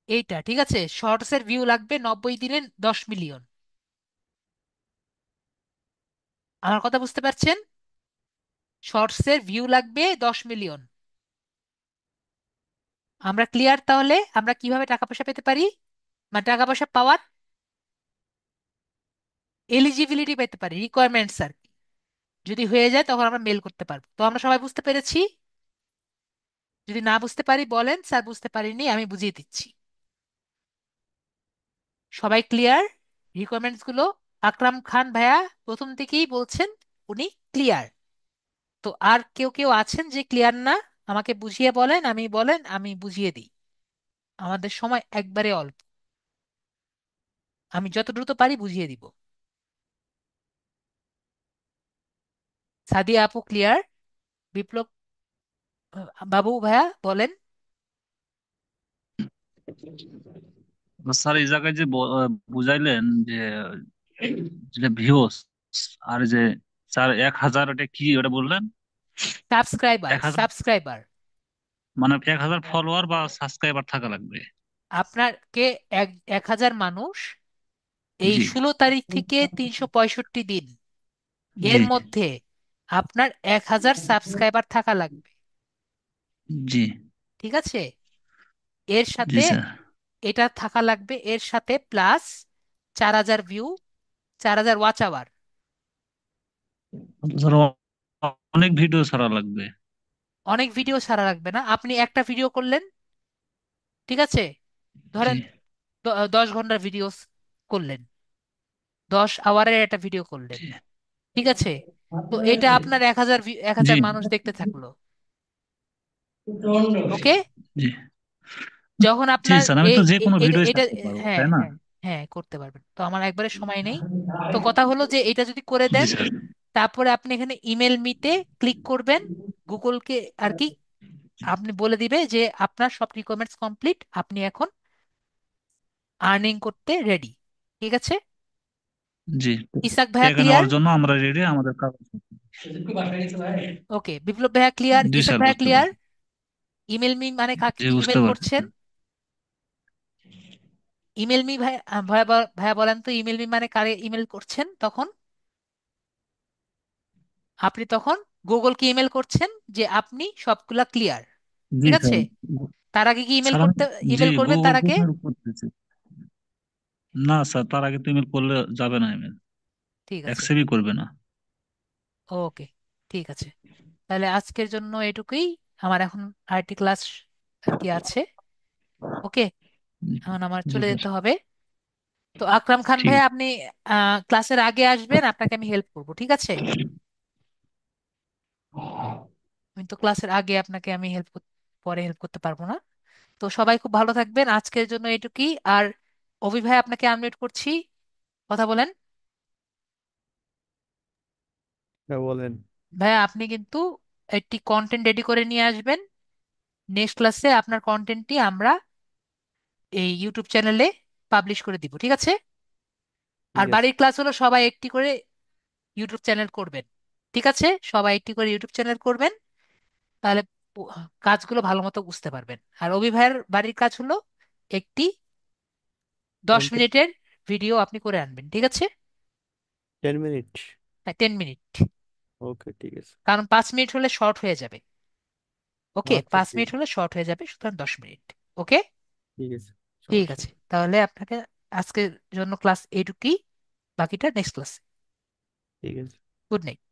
এইটা। ঠিক আছে, শর্টসের ভিউ লাগবে 90 দিনে 10 মিলিয়ন। আমার কথা বুঝতে পারছেন? শর্টসের ভিউ লাগবে 10 মিলিয়ন। আমরা ক্লিয়ার? তাহলে আমরা কিভাবে টাকা পয়সা পেতে পারি, মানে টাকা পয়সা পাওয়ার এলিজিবিলিটি পেতে পারি, রিকোয়ারমেন্টস আর কি। যদি হয়ে যায় তখন আমরা মেল করতে পারবো। তো আমরা সবাই বুঝতে পেরেছি? যদি না বুঝতে পারি বলেন, স্যার বুঝতে পারিনি, আমি বুঝিয়ে দিচ্ছি। সবাই ক্লিয়ার রিকোয়ারমেন্টস গুলো? আকরাম খান ভাইয়া প্রথম থেকেই বলছেন উনি ক্লিয়ার। তো আর কেউ কেউ আছেন যে ক্লিয়ার না? আমাকে বুঝিয়ে বলেন, আমি বুঝিয়ে দিই। আমাদের সময় একবারে অল্প, আমি যত দ্রুত পারি বুঝিয়ে দিব। সাদিয়া আপু ক্লিয়ার? বিপ্লব বাবু ভাইয়া বলেন। স্যার এই জায়গায় যে বুঝাইলেন যে যেটা ভিউস আর যে স্যার 1000, ওটা কি ওটা বললেন? Subscriber, 1000 subscriber. মানে 1000 ফলোয়ার বা সাবস্ক্রাইবার থাকা লাগবে? আপনাকে এক 1000 মানুষ এই জি 16 তারিখ থেকে 365 দিন জি এর মধ্যে আপনার 1000 সাবস্ক্রাইবার থাকা লাগবে। জি ঠিক আছে? এর জি সাথে স্যার। এটা থাকা লাগবে, এর সাথে plus 4000 view, 4000 watch hour. Sir অনেক ভিডিও ছাড়া লাগবে। অনেক ভিডিও ছাড়া লাগবে না, আপনি একটা ভিডিও করলেন, ঠিক আছে, জি ধরেন 10 ঘন্টার ভিডিও করলেন, 10 আওয়ারের একটা ভিডিও করলেন, জি ঠিক আছে, তো এটা আপনার 1000 এক জি হাজার মানুষ দেখতে থাকলো। ওকে? জি যখন জি আপনার স্যার, আমি তো যে কোনো এটা ভিডিও এটা ছাড়তে পারবো হ্যাঁ তাই না? হ্যাঁ হ্যাঁ করতে পারবেন, তো আমার একবারে সময় নেই। তো কথা হলো যে এটা যদি করে জি দেন, স্যার। তারপরে আপনি এখানে ইমেল মিতে ক্লিক করবেন, গুগলকে আর কি আপনি বলে দিবে যে আপনার সব রিকোয়ারমেন্টস কমপ্লিট, আপনি এখন আর্নিং করতে রেডি। ঠিক আছে? জি, ইসাক ভাইয়া টাকা ক্লিয়ার? নেওয়ার জন্য আমরা রেডি, আমাদের কাগজ। ওকে, বিপ্লব ভাইয়া ক্লিয়ার, জি ইসাক স্যার, ভাইয়া বুঝতে ক্লিয়ার? পারছি। ইমেল মি মানে কাকে জি, বুঝতে ইমেল পারছি করছেন? স্যার। ইমেল মি ভাই, ভাইয়া ভাইয়া বলেন তো ইমেল মি মানে কারে ইমেল করছেন তখন? আপনি তখন গুগলকে ইমেল করছেন যে আপনি সবগুলা ক্লিয়ার। জি ঠিক স্যার। আছে? তার আগে কি ইমেল স্যার আমি, করতে, জি ইমেল করবেন গুগল তার আগে? পেমেন্ট করতেছি। না স্যার, তার আগে তো ইমেল করলে যাবে না, ইমেল ঠিক আছে, অ্যাকসেপ্টই করবে না। ওকে, ঠিক আছে, তাহলে আজকের জন্য এটুকুই। আমার এখন আইটি ক্লাস আর কি আছে। ওকে, এখন আমার জি চলে স্যার। যেতে হবে। তো আকরাম খান ঠিক ভাই, আছে। আপনি ক্লাসের আগে আসবেন, আপনাকে আমি হেল্প করব, ঠিক আছে? আমি তো ক্লাসের আগে আপনাকে আমি পরে হেল্প করতে পারবো না। তো সবাই খুব ভালো থাকবেন, আজকের জন্য এটুকুই। আর অভি ভাই, আপনাকে আনমিউট করছি, কথা বলেন। হ্যাঁ বলেন। ভাইয়া আপনি কিন্তু একটি কন্টেন্ট রেডি করে নিয়ে আসবেন, নেক্সট ক্লাসে আপনার কন্টেন্টটি আমরা এই ইউটিউব চ্যানেলে পাবলিশ করে দিব, ঠিক আছে? ঠিক আর আছে। বাড়ির ক্লাস হলো সবাই একটি করে ইউটিউব চ্যানেল করবেন, ঠিক আছে? সবাই একটি করে ইউটিউব চ্যানেল করবেন, তাহলে প- কাজগুলো ভালো মতো বুঝতে পারবেন। আর অভি ভাইয়ের বাড়ির কাজ হলো একটি 10 মিনিটের ভিডিও আপনি করে আনবেন, ঠিক আছে? 10 মিনিট। হ্যাঁ, 10 মিনিট, ওকে ঠিক আছে। কারণ 5 মিনিট হলে শর্ট হয়ে যাবে। ওকে, আচ্ছা 5 মিনিট ঠিক হলে শর্ট হয়ে যাবে, সুতরাং 10 মিনিট। ওকে, ঠিক আছে, ঠিক সমস্যা আছে, নেই। তাহলে আপনাকে আজকের জন্য ক্লাস এইটুকুই, বাকিটা নেক্সট ক্লাসে। ঠিক আছে। Good night.